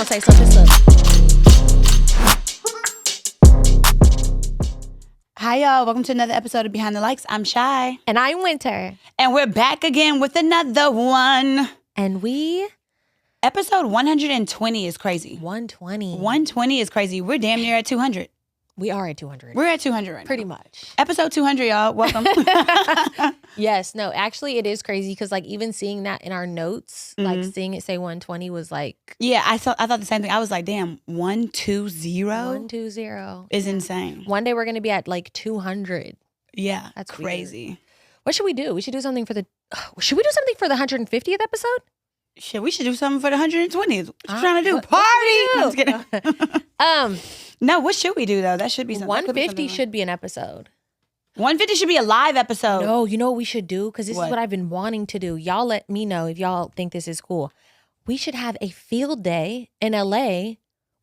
gonna say such and such. Hi, y'all. Welcome to another episode of Behind the Likes. I'm Shy. And I'm Winter. And we're back again with another one. And Episode 120 is crazy. 120. 120 is crazy. We're damn near at 200. We are at 200. We're at 200 right Pretty now. much. Episode 200, y'all. Welcome. Yes. No, actually, it is crazy because, like, even seeing that in our notes, like, seeing it say 120 was like... Yeah, I thought the same thing. I was like, damn, 120? 120. Is insane. One day we're going to be at, like, 200. Yeah, That's crazy. Weird. What should we do? We should do something for the... Should we do something for the 150th episode? Shit, we should do something for the 120th. What you trying to do? Party! No, I'm just kidding. No, what should we do, though? That should be something. 150 should be an episode. 150 should be a live episode. No, you know what we should do? Because this is what I've been wanting to do. Y'all let me know if y'all think this is cool. We should have a field day in LA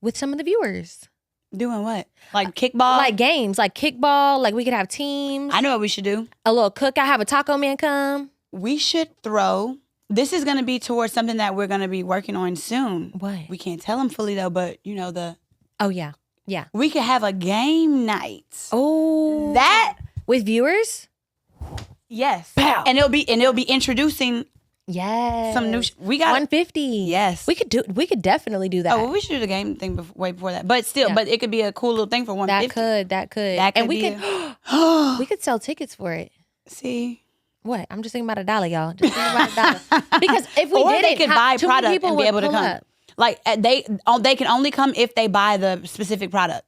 with some of the viewers. Doing what? Like kickball? Like games, like kickball. Like we could have teams. I know what we should do. A little cookout. Have a taco man come. We should throw... This is going to be towards something that we're going to be working on soon. What? We can't tell them fully, though, but you know the... Oh, yeah. Yeah. We could have a game night. Oh. That... With viewers? Yes. Pow. And it'll be introducing yes. some new... We got 150. Yes. We could definitely do that. Oh, well, we should do the game thing way before that. But still, but it could be a cool little thing for 150. That could. That could and we be could we could sell tickets for it. See? What? I'm just thinking about $1, y'all. Just thinking about $1. Because if we or did they it, could buy too product many people and be would able to pull come. up. Like they can only come if they buy the specific product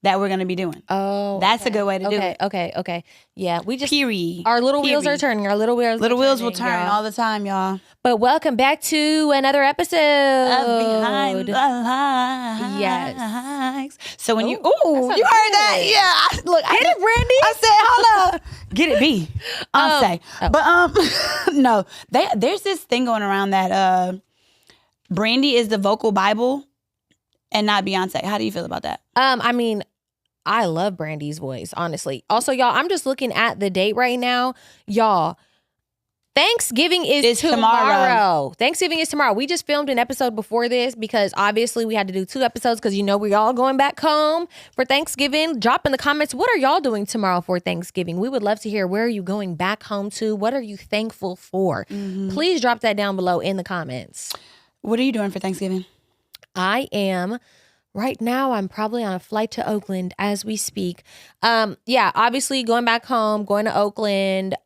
that we're going to be doing. Oh, that's a good way to do it. Okay. Yeah, we just Period. Our little wheels are turning. Our little wheels. Little wheels will turning, turn y'all. all the time, y'all. But welcome back to another episode of Behind the Likes. Yes. So when you heard good. that? Yeah. Look, Get it, Brandy. I said, hold up. Get it, B. Say. But no, there's this thing going around that Brandy is the vocal Bible and not Beyonce. How do you feel about that? I mean, I love Brandy's voice, honestly. Also, y'all, I'm just looking at the date right now. Y'all, Thanksgiving is tomorrow. Thanksgiving is tomorrow. We just filmed an episode before this because obviously we had to do 2 episodes because we're all going back home for Thanksgiving. Drop in the comments, what are y'all doing tomorrow for Thanksgiving? We would love to hear, where are you going back home to? What are you thankful for? Mm-hmm. Please drop that down below in the comments. What are you doing for Thanksgiving? Right now, I'm probably on a flight to Oakland as we speak. Obviously going back home, going to Oakland,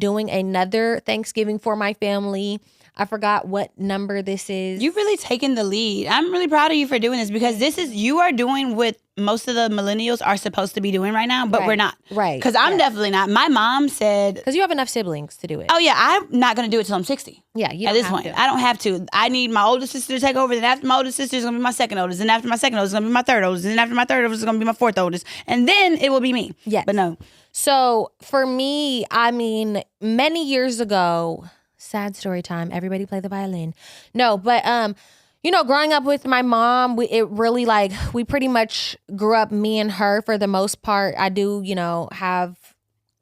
doing another Thanksgiving for my family. I forgot what number this is. You've really taken the lead. I'm really proud of you for doing this because you are doing what most of the millennials are supposed to be doing right now, but we're not. Right. Because I'm definitely not. My mom said... Because you have enough siblings to do it. Oh, yeah. I'm not going to do it till I'm 60. Yeah, you at don't this have point. to. I don't have to. I need my oldest sister to take over. Then after my oldest sister, it's going to be my second oldest. And after my second oldest, it's going to be my third oldest. And then after my third oldest, it's going to be my fourth oldest. And then it will be me. Yes. But no. So for me, I mean, many years ago... Sad story time. Everybody play the violin. No, but growing up with my mom, it really we pretty much grew up, me and her for the most part. I do, have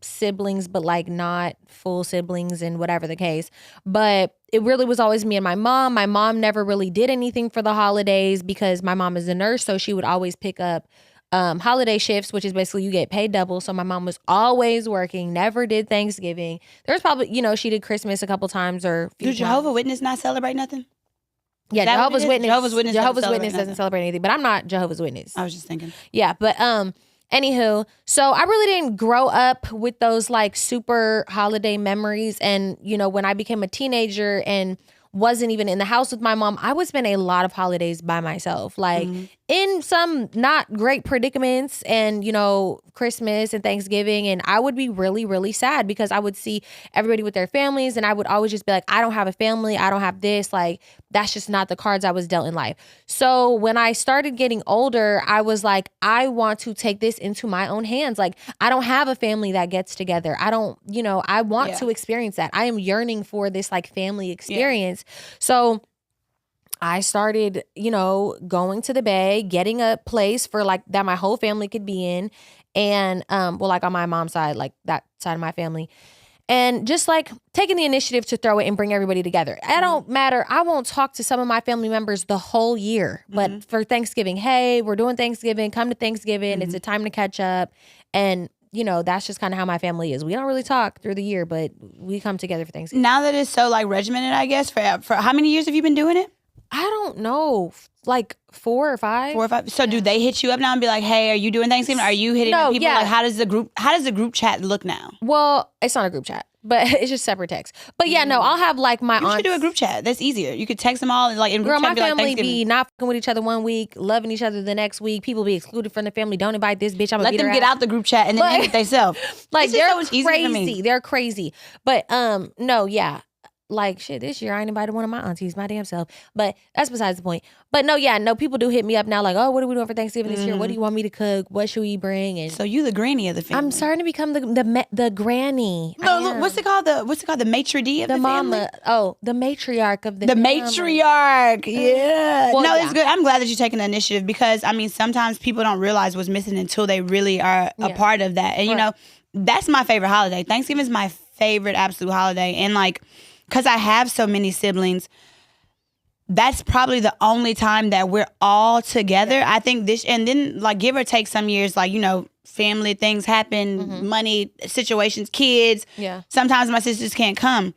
siblings, but not full siblings and whatever the case. But it really was always me and my mom. My mom never really did anything for the holidays because my mom is a nurse, so she would always pick up holiday shifts, which is basically you get paid double. So my mom was always working, never did Thanksgiving. There's probably, she did Christmas a couple times or. Do Jehovah's Witness not celebrate nothing? Yeah, Jehovah's Witness doesn't doesn't celebrate anything, but I'm not Jehovah's Witness. I was just thinking. Yeah, but anywho, so I really didn't grow up with those super holiday memories. And, when I became a teenager and wasn't even in the house with my mom, I would spend a lot of holidays by myself, in some not great predicaments and, Christmas and Thanksgiving. And I would be really, really sad because I would see everybody with their families and I would always just be like, I don't have a family. I don't have this. That's just not the cards I was dealt in life. So when I started getting older, I was like, I want to take this into my own hands. I don't have a family that gets together. I don't, I want to experience that. I am yearning for this family experience. Yeah. So I started, going to the Bay, getting a place for that my whole family could be in. And, on my mom's side, that side of my family. and just like taking the initiative to throw it and bring everybody together. It don't matter. I won't talk to some of my family members the whole year, but for Thanksgiving, hey, we're doing Thanksgiving. Come to Thanksgiving. It's a time to catch up. And you know, that's just kind of how my family is. We don't really talk through the year, but we come together for Thanksgiving. Now that it's so like regimented, I guess, for how many years have you been doing it? I don't know, like 4 or 5. 4 or 5. So do they hit you up now and be like, "Hey, are you doing Thanksgiving? Are you hitting up people?" Like, how does the group chat look now? Well, it's not a group chat, but it's just separate text. But yeah, no, I'll have like my aunts. You should do a group chat. That's easier. You could text them all and like in group Girl, chat. my family like, be not fucking with each other one week, loving each other the next week. People be excluded from the family. Don't invite this bitch. I'm gonna let them get out the group chat and then name it themselves. Like they're so crazy. They're crazy. But no, yeah. Like shit, this year I ain't invited one of my aunties, my damn self. But that's besides the point. But no, yeah, no, people do hit me up now like, oh, what are we doing for Thanksgiving this year? What do you want me to cook? What should we bring? And so you the granny of the family. I'm starting to become the granny. No, look, what's it called? The maitre d' of the mama. family? Oh, the matriarch of the matriarch. Yeah. Well, no, it's good. I'm glad that you're taking the initiative because I mean sometimes people don't realize what's missing until they really are a part of that. And you know, that's my favorite holiday. Thanksgiving is my favorite absolute holiday. And like because I have so many siblings, that's probably the only time that we're all together. I think this, and then like give or take some years, like, you know, family things happen, money, situations, kids. Yeah. Sometimes my sisters can't come.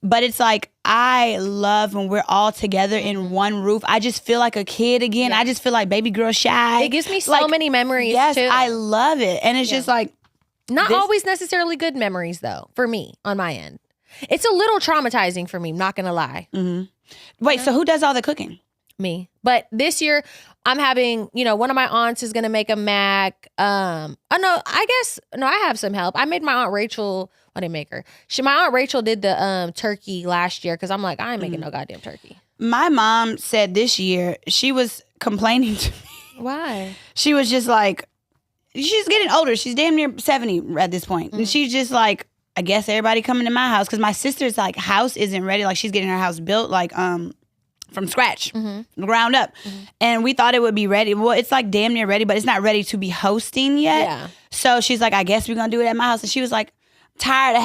But it's like, I love when we're all together in one roof. I just feel like a kid again. I just feel like baby girl shy. It gives me so many memories yes, too. I love it. And it's just like. Not always necessarily good memories though, for me, on my end. It's a little traumatizing for me, not gonna lie. Wait, so who does all the cooking? Me. But this year, I'm having, you know, one of my aunts is gonna make a mac. I have some help. I made my aunt Rachel. I didn't make her. My aunt Rachel did the turkey last year because I'm like, I ain't making no goddamn turkey. My mom said this year she was complaining to me. Why? She was just like, she's getting older. She's damn near 70 at this point, and she's just like, I guess everybody coming to my house because my sister's like house isn't ready. Like she's getting her house built like from scratch, from the ground up. And we thought it would be ready. Well, it's like damn near ready, but it's not ready to be hosting yet. Yeah. So she's like, I guess we're gonna do it at my house. And she was like, tired of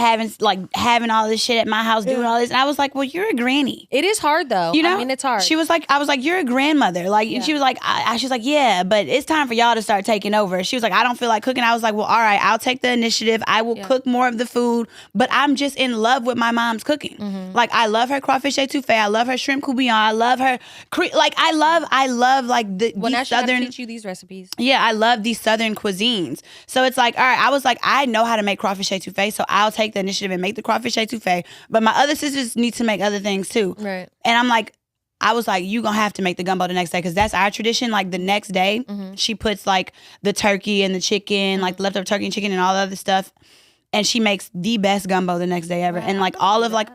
having all this shit at my house, doing all this. And I was like, well, you're a granny. It is hard though. You know? I mean, it's hard. She was like, I was like, you're a grandmother. Like, and she was like, she was like, yeah, but it's time for y'all to start taking over. She was like, I don't feel like cooking. I was like, well, all right, I'll take the initiative. I will cook more of the food, but I'm just in love with my mom's cooking. Like, I love her crawfish etouffee. I love her shrimp courgouillon. I love her, I love like these southern. I teach you these recipes. Yeah, I love these southern cuisines. So it's like, all right, I was like, I know how to make crawfish etouffee, so I'll take the initiative and make the crawfish etouffee. But my other sisters need to make other things too. Right. And I'm like, I was like, you gonna have to make the gumbo the next day because that's our tradition. Like the next day, she puts like the turkey and the chicken, like the leftover turkey and chicken and all the other stuff, and she makes the best gumbo the next day ever. And like all of my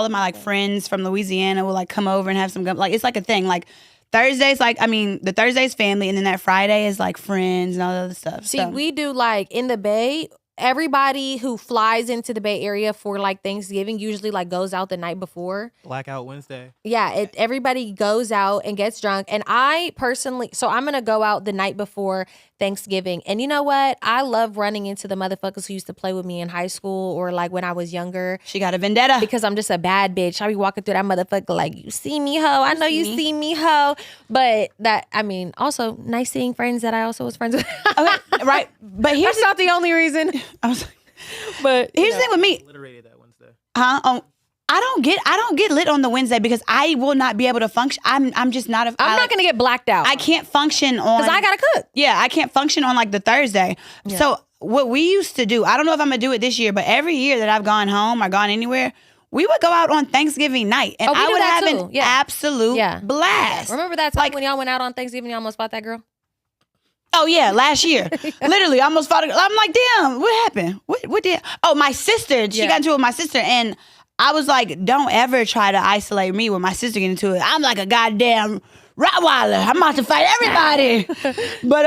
like friends from Louisiana will like come over and have some gumbo. Like it's like a thing. Like Thursday's like, I mean, the Thursday's family, and then that Friday is like friends and all the other stuff. See, we do like in the Bay. Everybody who flies into the Bay Area for like Thanksgiving usually like goes out the night before. Blackout Wednesday. Yeah, everybody goes out and gets drunk. And I personally, so I'm going to go out the night before Thanksgiving. And you know what? I love running into the motherfuckers who used to play with me in high school or like when I was younger. She got a vendetta. Because I'm just a bad bitch. I be walking through that motherfucker like, you see me, ho? I know you see me, ho. But that, I mean, also nice seeing friends that I also was friends with. Okay, right. But here's That's not the only reason. I was like, but here's the thing with me. Obliterated that Wednesday. Huh? I don't get lit on the Wednesday because I will not be able to function. I'm just not. I'm not gonna get blacked out. I can't function on because I gotta cook. Yeah, I can't function on like the Thursday. Yeah. So what we used to do, I don't know if I'm gonna do it this year, but every year that I've gone home or gone anywhere, we would go out on Thanksgiving night, and I would have an absolute blast. Remember that time when y'all went out on Thanksgiving, y'all almost fought that girl? Oh yeah, last year. Literally, I almost fought a girl. I'm like, damn, what happened? What did? Oh, my sister. She got into it with my sister, and I was like, don't ever try to isolate me when my sister get into it. I'm like a goddamn Rottweiler. I'm about to fight everybody. But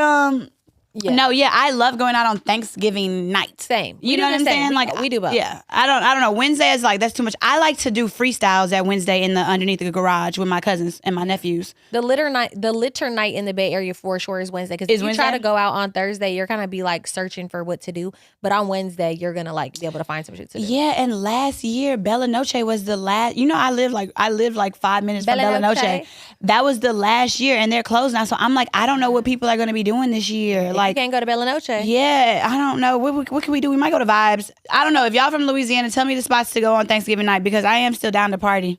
Yeah. No, yeah, I love going out on Thanksgiving night. Same. You know what I'm saying? Like we do both. Yeah, I don't know. Wednesday is like that's too much. I like to do freestyles at Wednesday in the underneath the garage with my cousins and my nephews. The litter night in the Bay Area for sure is Wednesday. Because if you try to go out on Thursday, you're gonna be like searching for what to do. But on Wednesday, you're gonna like be able to find some shit to do. Yeah, and last year Bella Noche was the last. You know, I lived like 5 minutes from Bella Noche. That was the last year, and they're closed now. So I'm like, I don't know what people are gonna be doing this year. Like, you can't go to Bella Noche. Yeah, I don't know. What can we do? We might go to Vibes. I don't know. If y'all from Louisiana, tell me the spots to go on Thanksgiving night because I am still down to party.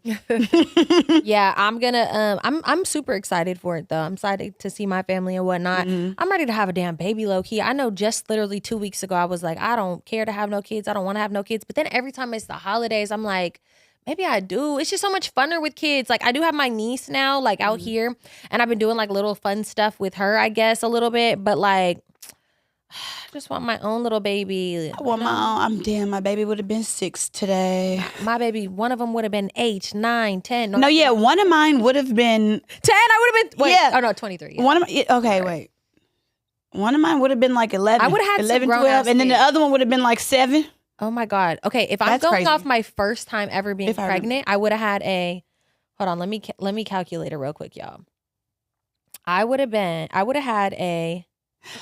Yeah, I'm gonna. I'm super excited for it though. I'm excited to see my family and whatnot. I'm ready to have a damn baby, low key. I know just literally 2 weeks ago I was like, I don't care to have no kids. I don't want to have no kids. But then every time it's the holidays, I'm like, maybe I do. It's just so much funner with kids. Like I do have my niece now, like out here, and I've been doing like little fun stuff with her, I guess, a little bit. But like, I just want my own little baby. I want my own. I'm damn. My baby would have been 6 today. My baby, one of them would have been 8, 9, 10. No, yeah, one of mine would have been 10. I would have been. Wait, yeah. Oh no, 23. Yeah. One of my, okay, wait. One of mine would have been like 11. I would have had 11, some 12, and then the other one would have been like 7. Oh my God. Okay, if I'm That's going crazy. off my first time ever being pregnant, I would have had a. Hold on, let me calculate it real quick, y'all. I would have had a.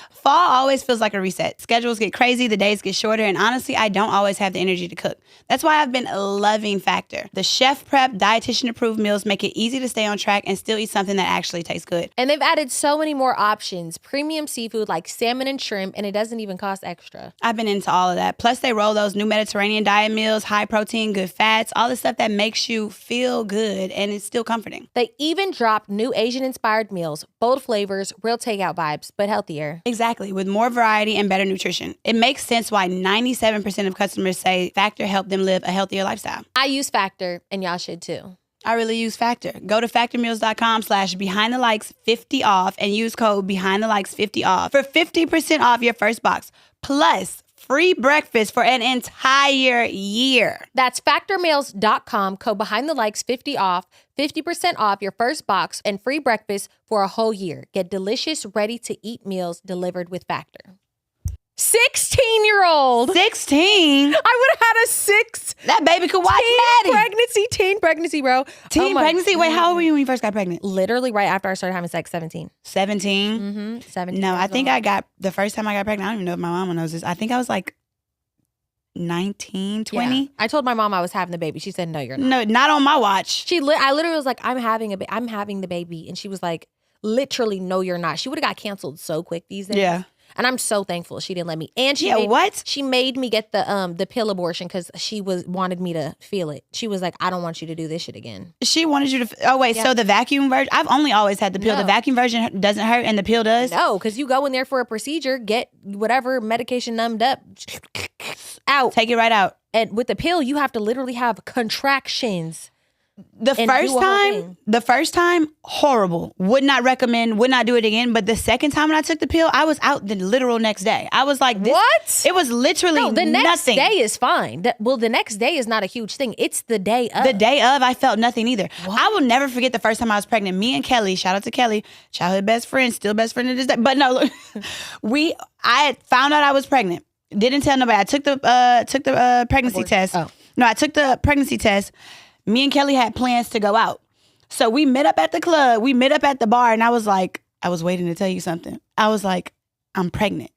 Fall always feels like a reset. Schedules get crazy, the days get shorter, and honestly, I don't always have the energy to cook. That's why I've been loving Factor. The chef prep, dietitian approved meals make it easy to stay on track and still eat something that actually tastes good. And they've added so many more options, premium seafood like salmon and shrimp, and it doesn't even cost extra. I've been into all of that. Plus, they roll those new Mediterranean diet meals, high protein, good fats, all the stuff that makes you feel good, and it's still comforting. They even dropped new Asian-inspired meals, bold flavors, real takeout vibes, but healthier. Exactly, with more variety and better nutrition. It makes sense why 97% of customers say Factor helped them live a healthier lifestyle. I use Factor, and y'all should too. I really use Factor. Go to factormeals.com/behindthelikes50 off and use code behindthelikes50 off for 50% off your first box. Plus, free breakfast for an entire year. That's factormeals.com, code behindthelikes50 off, 50% off your first box and free breakfast for a whole year. Get delicious, ready-to-eat meals delivered with Factor. 16-year-old. 16? I would have had a 6. That baby could watch Maddie. Teen pregnancy, bro. Teen pregnancy? Wait, how old were you when you first got pregnant? Literally right after I started having sex, 17. 17? Mm-hmm. 17. No, I think the first time I got pregnant, I don't even know if my mama knows this. I think I was like 19, 20. Yeah. I told my mom I was having the baby. She said, no, you're not. No, not on my watch. I literally was like, I'm having the baby. And she was like, literally, no, you're not. She would have got canceled so quick these days. Yeah. And I'm so thankful she didn't let me. And she made me get the pill abortion because she wanted me to feel it. She was like, I don't want you to do this shit again. She wanted you to. Oh wait, so the vacuum version. I've only always had the pill. No. The vacuum version doesn't hurt, and the pill does. No, because you go in there for a procedure, get whatever medication numbed up, out, Take it right out. And with the pill, you have to literally have contractions. The first time, horrible. Would not recommend, would not do it again. But the second time when I took the pill, I was out the literal next day. I was like, what? It was literally the nothing. next day is fine. The next day is not a huge thing. It's the day of. The day of, I felt nothing either. What? I will never forget the first time I was pregnant. Me and Kelly, shout out to Kelly, childhood best friend, still best friend to this day. But no, look, I had found out I was pregnant. Didn't tell nobody. I took the pregnancy test. Oh. No, I took the pregnancy test. Me and Kelly had plans to go out. So we met up at the club. We met up at the bar. And I was like, I was waiting to tell you something. I was like, I'm pregnant.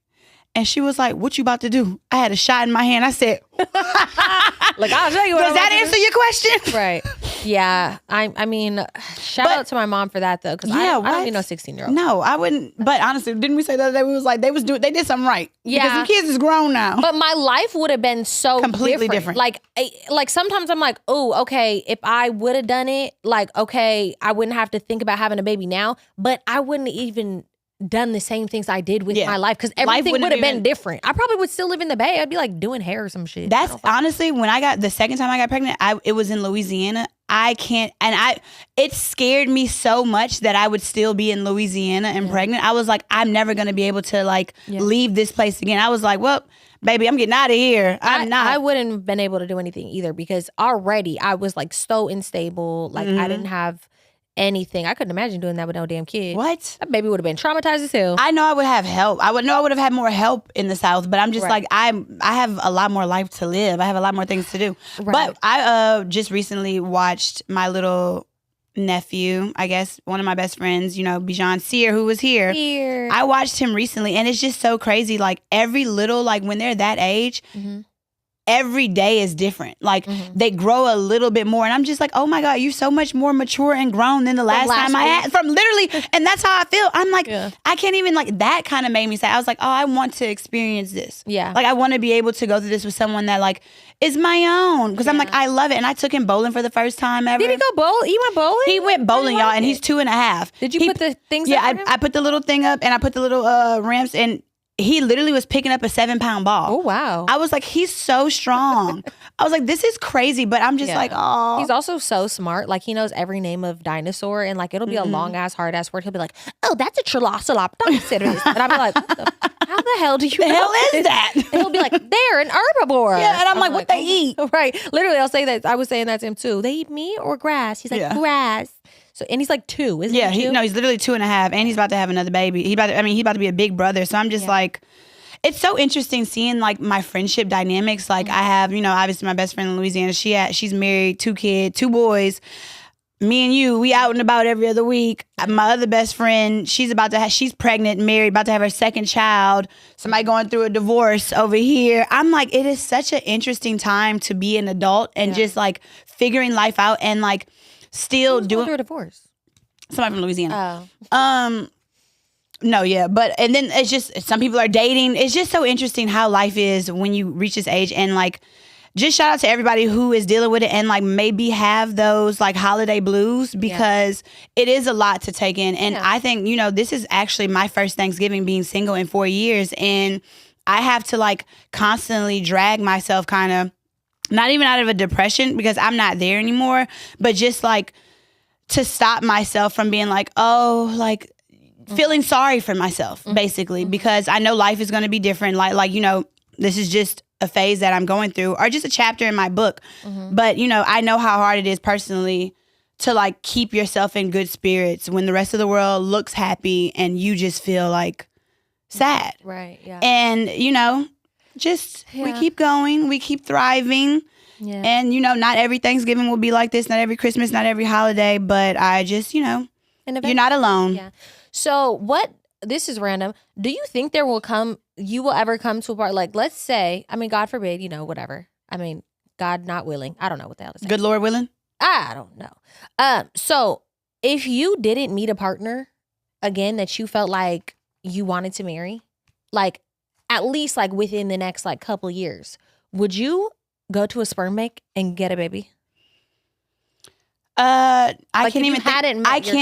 And she was like, what you about to do? I had a shot in my hand. I said, like, I'll tell you what. Does that answer your question? Right. Yeah. I mean, shout out to my mom for that though. Because I don't need no 16-year-old. No, I wouldn't. But honestly, didn't we say the other day, we was like, they did something right. Yeah. Because the kids is grown now. But my life would have been so completely different. Like sometimes I'm like, oh, okay, if I would have done it, like, okay, I wouldn't have to think about having a baby now, but I wouldn't even done the same things I did with my life because everything would have been different. I probably would still live in the Bay. I'd be like doing hair or some shit. That's honestly, when I got the second time I got pregnant, it was in Louisiana. It scared me so much that I would still be in Louisiana and pregnant. I was like, I'm never going to be able to leave this place again. I was like, well, baby, I'm getting out of here. I wouldn't have been able to do anything either because already I was like so unstable. Like I didn't have anything. I couldn't imagine doing that with no damn kid. What? That baby would have been traumatized as hell. I know I would have help. I would have had more help in the South, but I'm just like, I have a lot more life to live. I have a lot more things to do. Right. But I just recently watched my little nephew, I guess, one of my best friends, Bijan Sear, who was here. I watched him recently, and it's just so crazy. Like, every little, like, when they're that age, every day is different. Like, they grow a little bit more. And I'm just like, oh my God, you're so much more mature and grown than the last time I had. From literally, and that's how I feel. I'm like, I can't even, like, that kind of made me sad. I was like, oh, I want to experience this. Yeah. Like, I want to be able to go through this with someone that, like, is my own. Because I'm like, I love it. And I took him bowling for the first time ever. Did he go bowling? He went bowling? He went bowling, y'all, and he's 2.5. Did you put the things up? Yeah, I put the little thing up, and I put the little ramps, and he literally was picking up a 7-pound ball. Oh, wow. I was like, he's so strong. I was like, this is crazy, but I'm just like, oh. He's also so smart. Like, he knows every name of dinosaur, and like, it'll be a long ass, hard ass word. He'll be like, oh, that's a Trilocelopus. And I'll be like, how the hell do you know? The hell is that? And he'll be like, they're an herbivore. Yeah, and I'm like, what they eat? Right. Literally, I'll say that. I was saying that to him too. They eat meat or grass? He's like, grass. So, and he's like 2, isn't he? Yeah, he's literally 2.5, and he's about to have another baby. He's about to be a big brother. So I'm just like, it's so interesting seeing like my friendship dynamics. Like I have, obviously my best friend in Louisiana. She's married, 2 kids, 2 boys. Me and you, we out and about every other week. My other best friend, she's pregnant, married, about to have her 2nd child. Somebody going through a divorce over here. I'm like, it is such an interesting time to be an adult and just like figuring life out and like still doing through a divorce. Somebody from Louisiana. No, yeah, and then it's just some people are dating. It's just so interesting how life is when you reach this age, and like, just shout out to everybody who is dealing with it and like maybe have those like holiday blues, because it is a lot to take in. And I think this is actually my first Thanksgiving being single in 4 years, and I have to like constantly drag myself, kind of not even out of a depression because I'm not there anymore, but just like to stop myself from being like, oh, like. Feeling sorry for myself, basically, because I know life is going to be different. Like this is just a phase that I'm going through, or just a chapter in my book. But, I know how hard it is personally to like keep yourself in good spirits when the rest of the world looks happy and you just feel like sad. Right. Yeah. And, we keep going, we keep thriving. Yeah. And, not every Thanksgiving will be like this, not every Christmas, not every holiday, but I just, you're not alone. Yeah. So this is random. Do you think you will ever come to a part, like, let's say, I mean, God forbid, whatever. I mean, God not willing. I don't know what the hell to say. Good Lord willing? I don't know. So if you didn't meet a partner again that you felt like you wanted to marry, like at least like within the next like couple years, would you go to a sperm bank and get a baby? I can't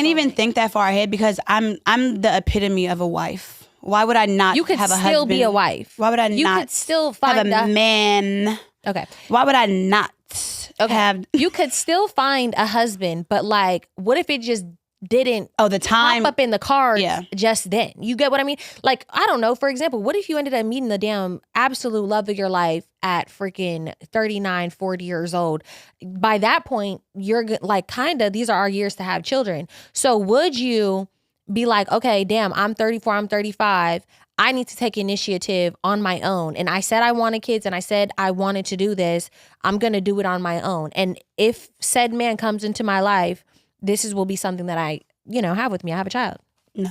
even think that far ahead, because I'm the epitome of a wife. Why would I not have a husband? You could still be a wife. Why would I you not could still find have a man? Okay. Why would I not have... You could still find a husband, but like, what if it just didn't the time pop up in the cards just then? You get what I mean? Like, I don't know, for example, what if you ended up meeting the damn absolute love of your life at freaking 39, 40 years old? By that point, you're like, kind of, these are our years to have children. So would you be like, okay, damn, I'm 34, I'm 35. I need to take initiative on my own. And I said I wanted kids, and I said I wanted to do this. I'm going to do it on my own. And if said man comes into my life, this will be something that I, have with me. I have a child. No,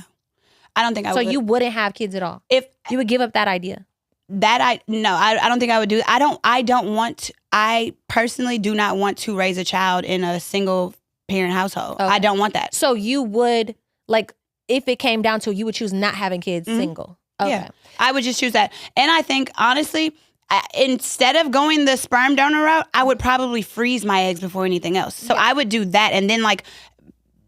I don't think I would. So you wouldn't have kids at all? If you would give up that idea? I don't think I would do it. I personally do not want to raise a child in a single parent household. Okay. I don't want that. So you would, like, if it came down to it, you would choose not having kids single? Okay. Yeah, I would just choose that. And I think, honestly, instead of going the sperm donor route, I would probably freeze my eggs before anything else. So I would do that, and then like,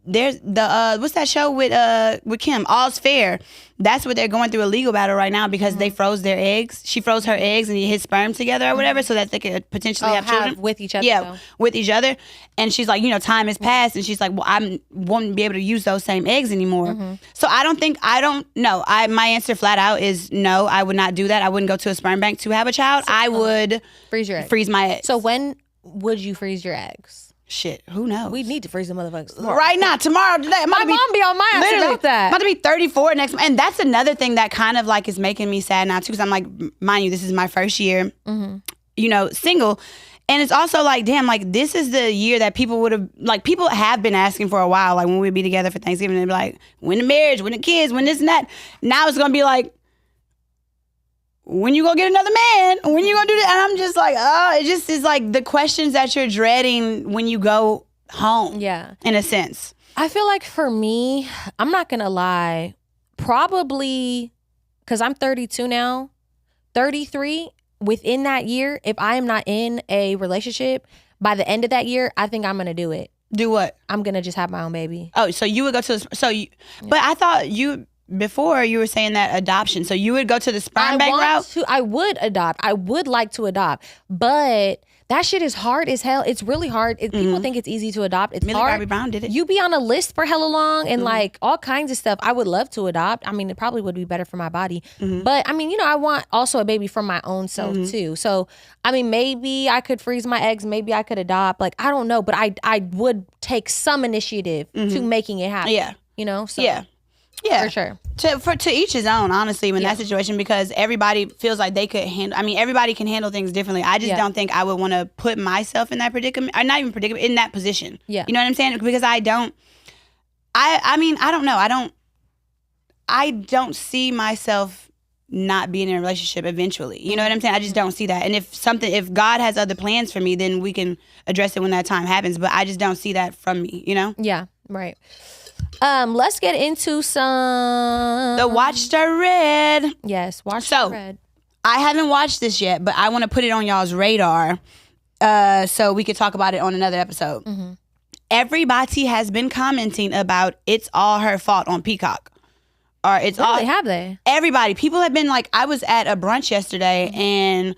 there's the what's that show with Kim? All's Fair. That's what they're going through a legal battle right now, because they froze their eggs. She froze her eggs and his sperm together or whatever, so that they could potentially have children with each other. Yeah, with each other. And she's like, time has passed, and she's like, well, I won't be able to use those same eggs anymore. So my answer flat out is no. I would not do that. I wouldn't go to a sperm bank to have a child. I would freeze your eggs. Freeze my eggs. So when would you freeze your eggs? Shit, who knows? We need to freeze the motherfuckers tomorrow. Right now, tomorrow, today. My mom be on my ass about that. I'm about to be 34 next month. And that's another thing that kind of like is making me sad now too. Because I'm like, mind you, this is my first year, single. And it's also like, damn, like this is the year that people would have, like people have been asking for a while. Like when we'd be together for Thanksgiving, they'd be like, when the marriage, when the kids, when this and that. Now it's going to be like, when you gonna get another man? When you gonna do that? And I'm just like, oh, it just is like the questions that you're dreading when you go home. Yeah. In a sense. I feel like for me, I'm not gonna lie, probably because I'm 32 now, 33, within that year, if I am not in a relationship, by the end of that year, I think I'm gonna do it. Do what? I'm gonna just have my own baby. Oh, so you would go to but I thought before you were saying that adoption. So you would go to the sperm bank route? I would adopt. I would like to adopt. But that shit is hard as hell. It's really hard. People think it's easy to adopt. It's Millie hard. Bobby Brown did it. You be on a list for hella long and like all kinds of stuff. I would love to adopt. I mean, it probably would be better for my body. But I mean, I want also a baby from my own self too. So, I mean, maybe I could freeze my eggs. Maybe I could adopt. Like, I don't know. But I would take some initiative to making it happen. Yeah. So. Yeah, for sure. To each his own, honestly, in that situation, because everybody feels like they could handle. I mean, everybody can handle things differently. I just don't think I would want to put myself in that predicament, or not even predicament, in that position. Yeah, you know what I'm saying? Because I don't. I mean, I don't know. I don't see myself not being in a relationship eventually. You know what I'm saying? I just don't see that. And if God has other plans for me, then we can address it when that time happens. But I just don't see that from me. Yeah. Right. Let's get into some The Watched or Read. Yes, watched or read. I haven't watched this yet, but I want to put it on y'all's radar, so we could talk about it on another episode. Everybody has been commenting about It's All Her Fault on Peacock. Or it's really, all have they? Everybody. People have been like, I was at a brunch yesterday and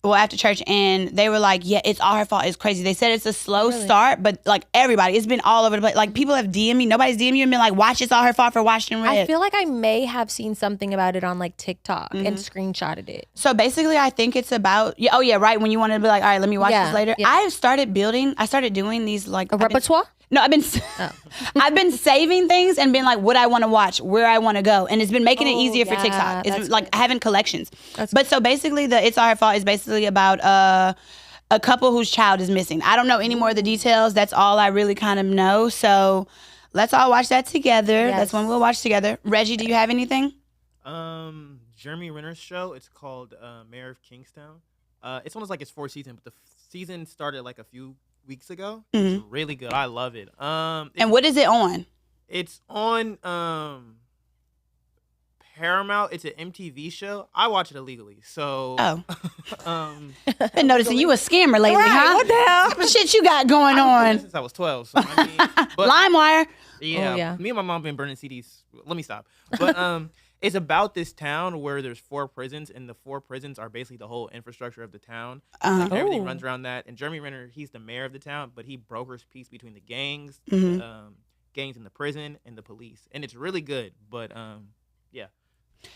after church, and they were like, yeah, It's All Her Fault. It's crazy. They said it's a slow start, but like everybody, it's been all over the place. Like people have DM'd me. Nobody's DM'd you and been like, watch It's All Her Fault for Watched and Read. I feel like I may have seen something about it on like TikTok and screenshotted it. So basically, I think it's about, right, when you want to be like, all right, let me watch this later. Yeah. I started doing these like. A repertoire? I've been saving things and been like, what I want to watch, where I want to go. And it's been making it easier for TikTok. It's like having collections. So basically, the It's All Her Fault is basically about a couple whose child is missing. I don't know any more of the details. That's all I really kind of know. So let's all watch that together. Yes. That's when we'll watch together. Reggie, do you have anything? Jeremy Renner's show. It's called Mayor of Kingstown. It's almost like it's 4th season, but the season started like a few weeks ago. It's really good. I love it. And what is it on? It's on Paramount. It's an MTV show. I watch it illegally, so. Been noticing you a scammer lately, huh? What the hell? What shit you got going on? Since I was 12. So I mean, LimeWire. Yeah, me and my mom been burning CDs. Let me stop. But it's about this town where there's 4 prisons, and the 4 prisons are basically the whole infrastructure of the town. Like everything runs around that. And Jeremy Renner, he's the mayor of the town, but he brokers peace between the gangs, gangs in the prison, and the police. And it's really good. But yeah.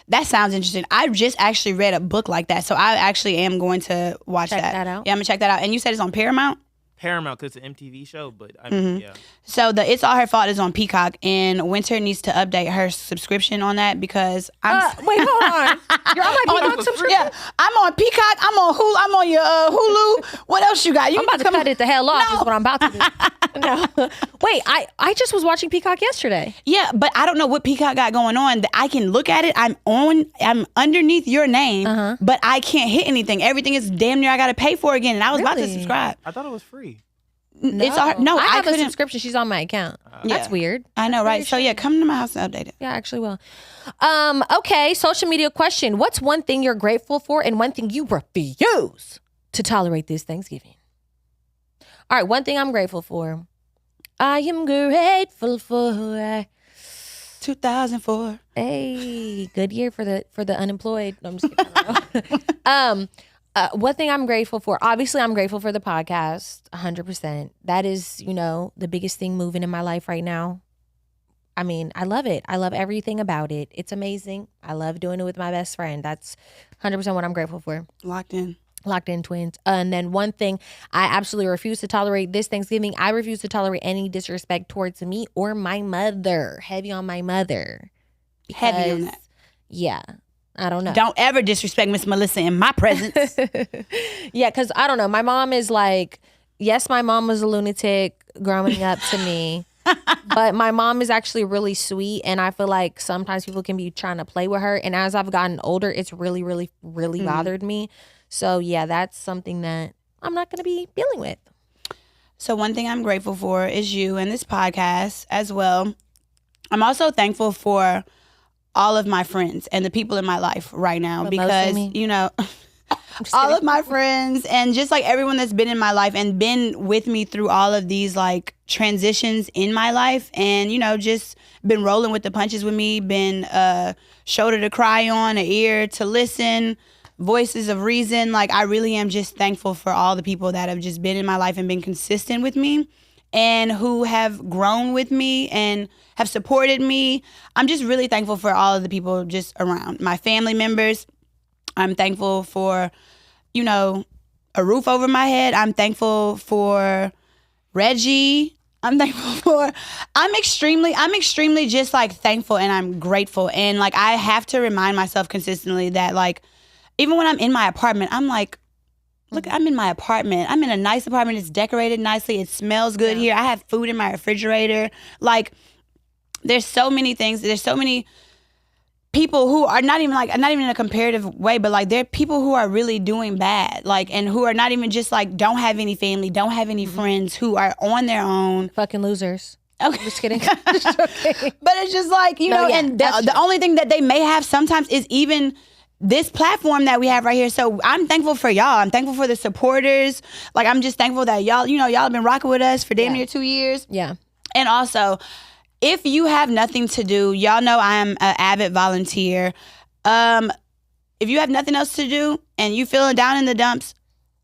That sounds interesting. I just actually read a book like that, so I actually am going to watch that. Check that out. Yeah, I'm gonna check that out. And you said it's on Paramount? Paramount, because it's an MTV show, but I mean, yeah. So the It's All Her Fault is on Peacock, and Winter needs to update her subscription on that because wait, hold on. You're on my Peacock subscription? Yeah, I'm on Peacock. I'm on Hulu. I'm on your Hulu. What else you got? I'm about to cut it the hell off. Is what I'm about to do. No. Wait, I just was watching Peacock yesterday. Yeah, but I don't know what Peacock got going on. I can look at it. I'm underneath your name, but I can't hit anything. Everything is damn near I got to pay for again, and I was about to subscribe. I thought it was free. No. I have a subscription. She's on my account. That's weird. I know, right? So yeah, come to my house and update it. Yeah, I actually will. Okay, social media question. What's one thing you're grateful for and one thing you refuse to tolerate this Thanksgiving? All right, one thing I'm grateful for. I am grateful for 2004. Hey, good year for the unemployed. No, I'm just kidding. One thing I'm grateful for, obviously I'm grateful for the podcast, 100%. That is, the biggest thing moving in my life right now. I mean, I love it. I love everything about it. It's amazing. I love doing it with my best friend. That's 100% what I'm grateful for. Locked in. Locked in twins. And then one thing I absolutely refuse to tolerate this Thanksgiving, I refuse to tolerate any disrespect towards me or my mother. Heavy on my mother. Heavy on that. Yeah. I don't know. Don't ever disrespect Miss Melissa in my presence. Yeah, because I don't know. My mom is like, yes, my mom was a lunatic growing up to me. But my mom is actually really sweet, and I feel like sometimes people can be trying to play with her. And as I've gotten older, it's really, really, really bothered me. So yeah, that's something that I'm not going to be dealing with. So one thing I'm grateful for is you and this podcast as well. I'm also thankful for all of my friends and the people in my life right now, because, you know, all of my friends and just like everyone that's been in my life and been with me through all of these like transitions in my life, and, you know, just been rolling with the punches with me, been a shoulder to cry on, an ear to listen, voices of reason. Like, I really am just thankful for all the people that have just been in my life and been consistent with me and who have grown with me and have supported me. I'm just really thankful for all of the people just around. My family members. I'm thankful for, you know, a roof over my head. I'm thankful for Reggie. I'm extremely just like thankful, and I'm grateful. And like, I have to remind myself consistently that like, even when I'm in my apartment, I'm like, look, I'm in my apartment. I'm in a nice apartment. It's decorated nicely. It smells good here. I have food in my refrigerator. Like, there's so many things. There's so many people who are not even in a comparative way, but like, they're people who are really doing bad, like, and who are not even just like, don't have any family, don't have any friends, who are on their own. Fucking losers. Okay. Just kidding. Just okay. But it's just like, you know, and the only thing that they may have sometimes is even this platform that we have right here. So I'm thankful for y'all. I'm thankful for the supporters. Like, I'm just thankful that y'all, you know, y'all have been rocking with us for damn near 2 years. Yeah. And also, if you have nothing to do, y'all know I am an avid volunteer. If you have nothing else to do and you feeling down in the dumps,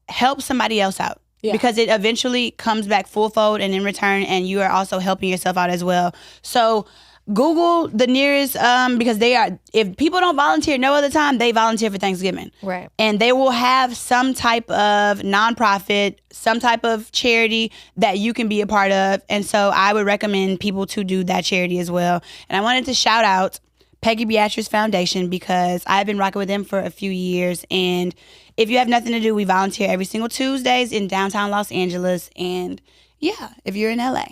help somebody else out. Yeah. Because it eventually comes back full-fold and in return, and you are also helping yourself out as well. So Google the nearest, because if people don't volunteer no other time, they volunteer for Thanksgiving. Right. And they will have some type of nonprofit, some type of charity that you can be a part of. And so I would recommend people to do that charity as well. And I wanted to shout out Peggy Beatrice Foundation, because I've been rocking with them for a few years. And if you have nothing to do, we volunteer every single Tuesdays in downtown Los Angeles. And yeah, if you're in LA.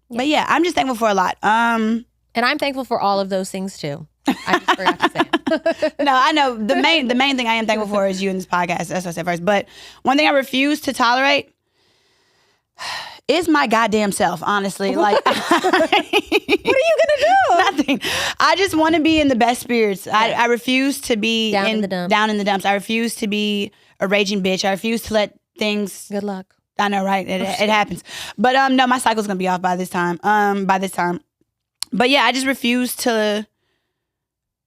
Yeah. But yeah, I'm just thankful for a lot. And I'm thankful for all of those things too. I just forgot to say. No, I know. The main thing I am thankful for is you in this podcast. That's what I said first. But one thing I refuse to tolerate is my goddamn self, honestly. Like, what are you gonna do? Nothing. I just want to be in the best spirits. Yeah. I refuse to be down in the dumps. I refuse to be a raging bitch. I refuse to let things. Good luck. I know, right? It happens. But no, my cycle's gonna be off by this time. But yeah, I just refuse to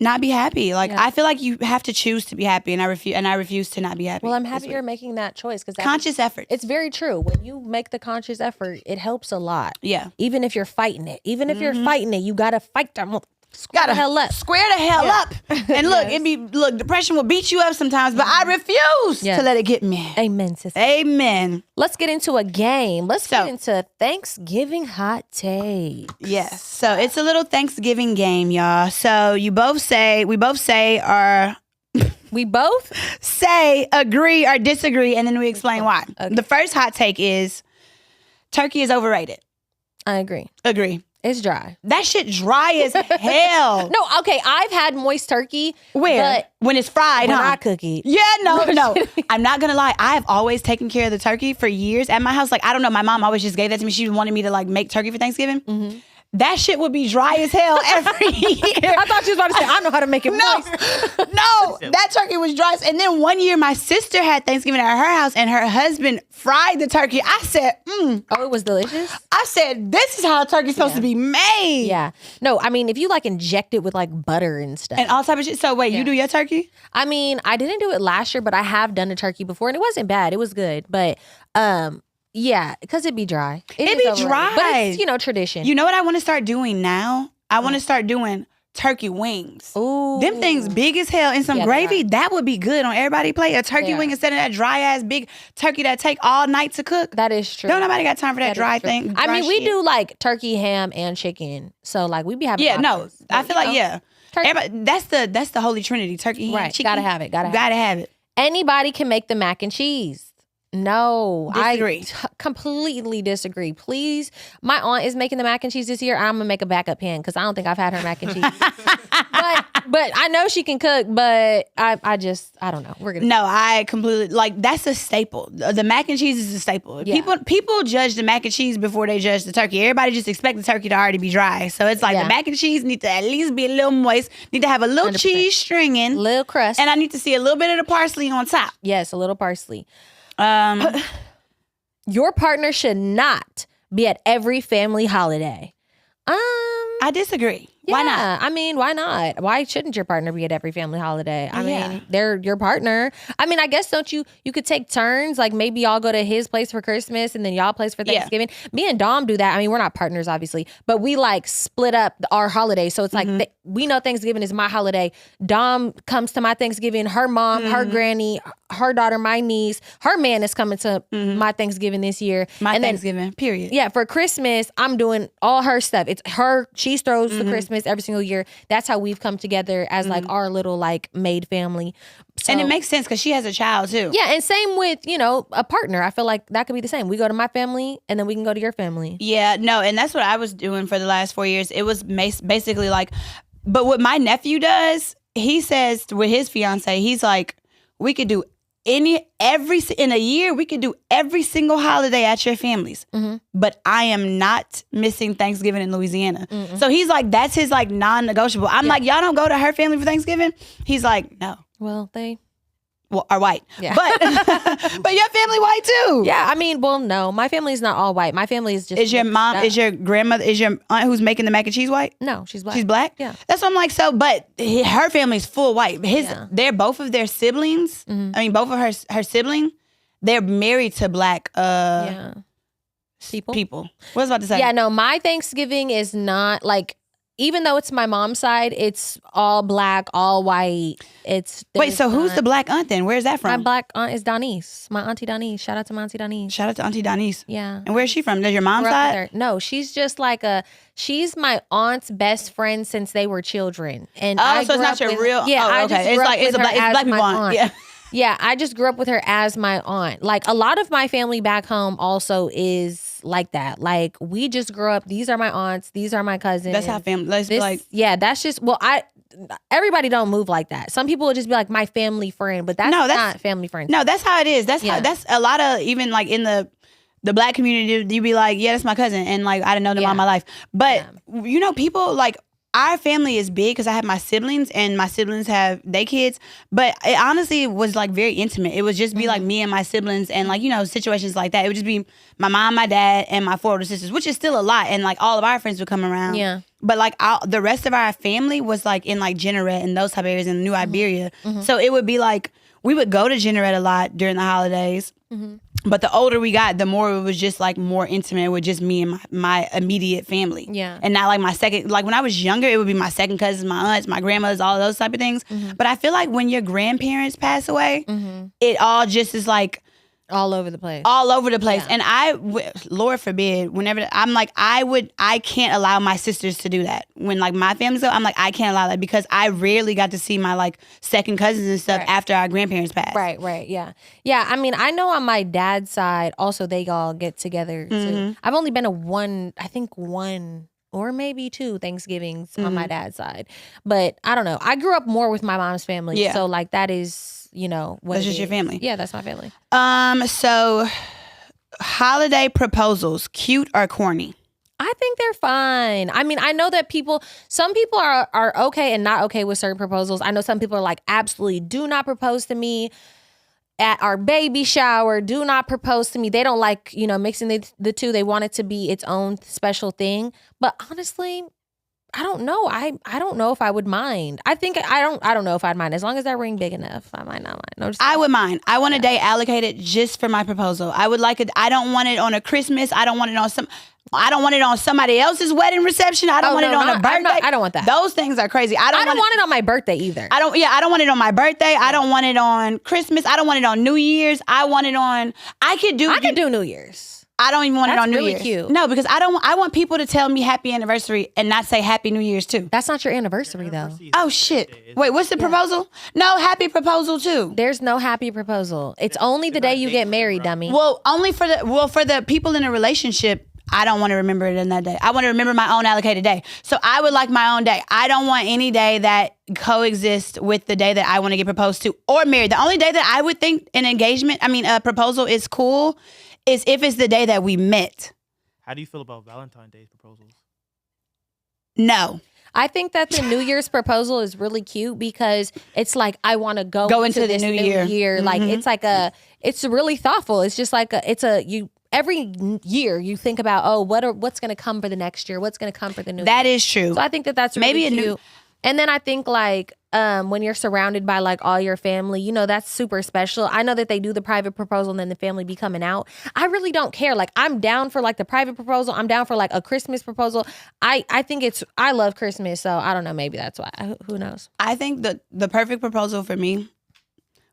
not be happy. Like, I feel like you have to choose to be happy, and I refuse to not be happy. Well, I'm happy you're making that choice, because conscious effort. It's very true. When you make the conscious effort, it helps a lot. Yeah. Even if you're fighting it, if you're fighting it, you gotta fight them. Square the hell up. Square the hell up. And look, depression will beat you up sometimes, but I refuse to let it get me. Amen, sister. Amen. Let's get into a game. Let's get into Thanksgiving hot takes. Yes. So it's a little Thanksgiving game, y'all. So we both say agree or disagree, and then we explain why. Okay. The first hot take is turkey is overrated. I agree. Agree. It's dry. That shit dry as hell. No, okay. I've had moist turkey. Where? But when it's fried, when I cook it. Yeah, no. I'm not gonna lie. I have always taken care of the turkey for years at my house. Like, I don't know. My mom always just gave that to me. She wanted me to like make turkey for Thanksgiving. Mm-hmm. That shit would be dry as hell every year. I thought you was about to say, I know how to make it moist. No, that turkey was dry. And then one year, my sister had Thanksgiving at her house, and her husband fried the turkey. I said, Oh, it was delicious? I said, this is how a turkey's supposed to be made. Yeah. No, I mean, if you like inject it with like butter and stuff. And all type of shit. So wait, you do your turkey? I mean, I didn't do it last year, but I have done a turkey before, and it wasn't bad. It was good. But, yeah, because it'd be dry. It'd be dry. But it's, tradition. You know what I want to start doing now? I want to start doing turkey wings. Ooh. Them things big as hell and some Yeah, they gravy. are. That would be good on everybody's plate. A turkey They wing are. instead of that dry ass big turkey that take all night to cook. That is true. Don't nobody got time for that That is dry true. thing. I dry mean, we shit. do like turkey, ham, and chicken. So like we be having. Yeah, no. options. I But, feel you like know, yeah. turkey. Everybody, that's the holy trinity. Turkey, ham, Right. chicken. Gotta have it. Gotta have it. Have it. Anybody can make the mac and cheese. No, Disagree. I completely disagree. Please, my aunt is making the mac and cheese this year. I'm gonna make a backup pan because I don't think I've had her mac and cheese. but I know she can cook. But I don't know. We're gonna. No, I completely like that's a staple. The mac and cheese is a staple. Yeah. People judge the mac and cheese before they judge the turkey. Everybody just expect the turkey to already be dry. So it's like Yeah. the mac and cheese need to at least be a little moist. Need to have a little 100%. cheese stringing, Little crust. and I need to see a little bit of the parsley on top. Yes, a little parsley. Um, Your partner should not be at every family holiday. I disagree. Why not? Yeah, I mean, why not? Why shouldn't your partner be at every family holiday? I Yeah. mean, they're your partner. I mean, I guess don't you could take turns, like maybe y'all go to his place for Christmas and then y'all place for Yeah. Thanksgiving. Me and Dom do that. I mean, we're not partners obviously, but we like split up our holidays. So it's like we know Thanksgiving is my holiday. Dom comes to my Thanksgiving, her mom, her granny, her daughter, my niece, her man is coming to my Thanksgiving this year. My and then Thanksgiving, period. yeah, for Christmas, I'm doing all her stuff. It's her, she throws the Christmas every single year. That's how we've come together as like our little like maid family. So, And it makes sense because she has a child too. yeah, and same with, a partner. I feel like that could be the same. We go to my family and then we can go to your family. Yeah, no, and that's what I was doing for the last 4 years. It was basically like, but what my nephew does, he says with his fiance, he's like, we could do in a year, we could do every single holiday at your family's. But I am not missing Thanksgiving in Louisiana. So he's like, that's his like non-negotiable. I'm like, y'all don't go to her family for Thanksgiving? He's like, no. Well, they Are white. Yeah. But but your family white too. yeah, I mean, well, no, my family is not all white. My family is just Is your mixed mom, up. is your grandmother, is your aunt who's making the mac and cheese white? No, she's black. She's black? Yeah. That's what I'm like, so, but her family's full white. Yeah. They're both of their siblings. I mean, both of her sibling, they're married to black Yeah. people. What was I about to say? Yeah, no, my Thanksgiving is not like, even though it's my mom's side, it's all black, all white. Wait, so who's the black aunt then? Where's that My from? black aunt is Donise, my auntie Donise. Shout out to my auntie Donise. Shout out to Auntie Donise. Yeah. And where's she from? Does your mom's Grew up with side? her. No, she's just like she's my aunt's best friend since they were children. And Oh, I so it's grew not up your with- real. Yeah, oh, I okay. just It's grew like up it's with her black as people my aunt. aunt. Yeah. Yeah, I just grew up with her as my aunt. Like a lot of my family back home also is like that. Like we just grew up. These are my aunts. These are my cousins. That's how family. Let's be like. Yeah, that's just everybody don't move like that. Some people will just be like my family friend, but that's not family friends. No, that's how it is. That's Yeah. how. That's a lot of even like in the black community. You be like, yeah, that's my cousin, and like I didn't know them all Yeah. my life. But people like. Our family is big because I have my siblings and my siblings have their kids. But it honestly was like very intimate. It would just be like me and my siblings and like, situations like that. It would just be my mom, my dad, and my 4 older sisters, which is still a lot. And like all of our friends would come around. Yeah. But like the rest of our family was like in like Jeanerette and those type of areas in New Iberia. So it would be like we would go to Jeanerette a lot during the holidays. But the older we got, the more it was just like more intimate with just me and my immediate family. Yeah. And not like my second, like when I was younger, it would be my second cousins, my aunts, my grandmothers, all of those type of things. But I feel like when your grandparents pass away, it all just is like all over the place. all over the place. Yeah. And Lord forbid, whenever I'm like, I can't allow my sisters to do that. When like my family's go, I'm like, I can't allow that because I rarely got to see my like second cousins and stuff Right. after our grandparents passed. Right, yeah. Yeah, I mean, I know on my dad's side, also they all get together too. I've only been to one or maybe 2 Thanksgivings on my dad's side. But I don't know. I grew up more with my mom's family. Yeah. So like that is, what That's it just your is. family. Yeah, that's my family. So holiday proposals, cute or corny? I think they're fine. I mean, I know that some people are okay and not okay with certain proposals. I know some people are like, absolutely do not propose to me at our baby shower. Do not propose to me. They don't like, mixing the two. They want it to be its own special thing. But honestly, I don't know. I don't know if I would mind. I don't know if I'd mind as long as that ring big enough. I might not mind. No, I would mind. I want a day allocated just for my proposal. I would like it. I don't want it on a Christmas. I don't want it on somebody else's wedding reception. I don't want it on a birthday. I don't want that. Those things are crazy. I don't want it on my birthday either. I don't want it on my birthday. I don't want it on Christmas. I don't want it on New Year's. I could do New Year's. I don't even want it on New really Year's. Cute. No, because I want people to tell me happy anniversary and not say happy New Year's too. That's not your anniversary though. Oh shit. Wait, what's the proposal? No, happy proposal too. There's no happy proposal. It's only the day you get married, dummy. Well, only for the people in a relationship. I don't want to remember it in that day. I want to remember my own allocated day. So I would like my own day. I don't want any day that coexists with the day that I want to get proposed to or married. The only day that I would think a proposal is cool is if it's the day that we met. How do you feel about Valentine's Day proposals? No. I think that the New Year's proposal is really cute because it's like I want to go into this new year. Mm-hmm. Like it's like it's really thoughtful. It's just like every year you think about what's going to come for the next year, what's going to come for the new year. That is true. So I think that's really cute. And then I think like when you're surrounded by like all your family, that's super special. I know that they do the private proposal and then the family be coming out. I really don't care. Like I'm down for like the private proposal. I'm down for like a Christmas proposal. I think I love Christmas. So I don't know. Maybe that's why. Who knows? I think the perfect proposal for me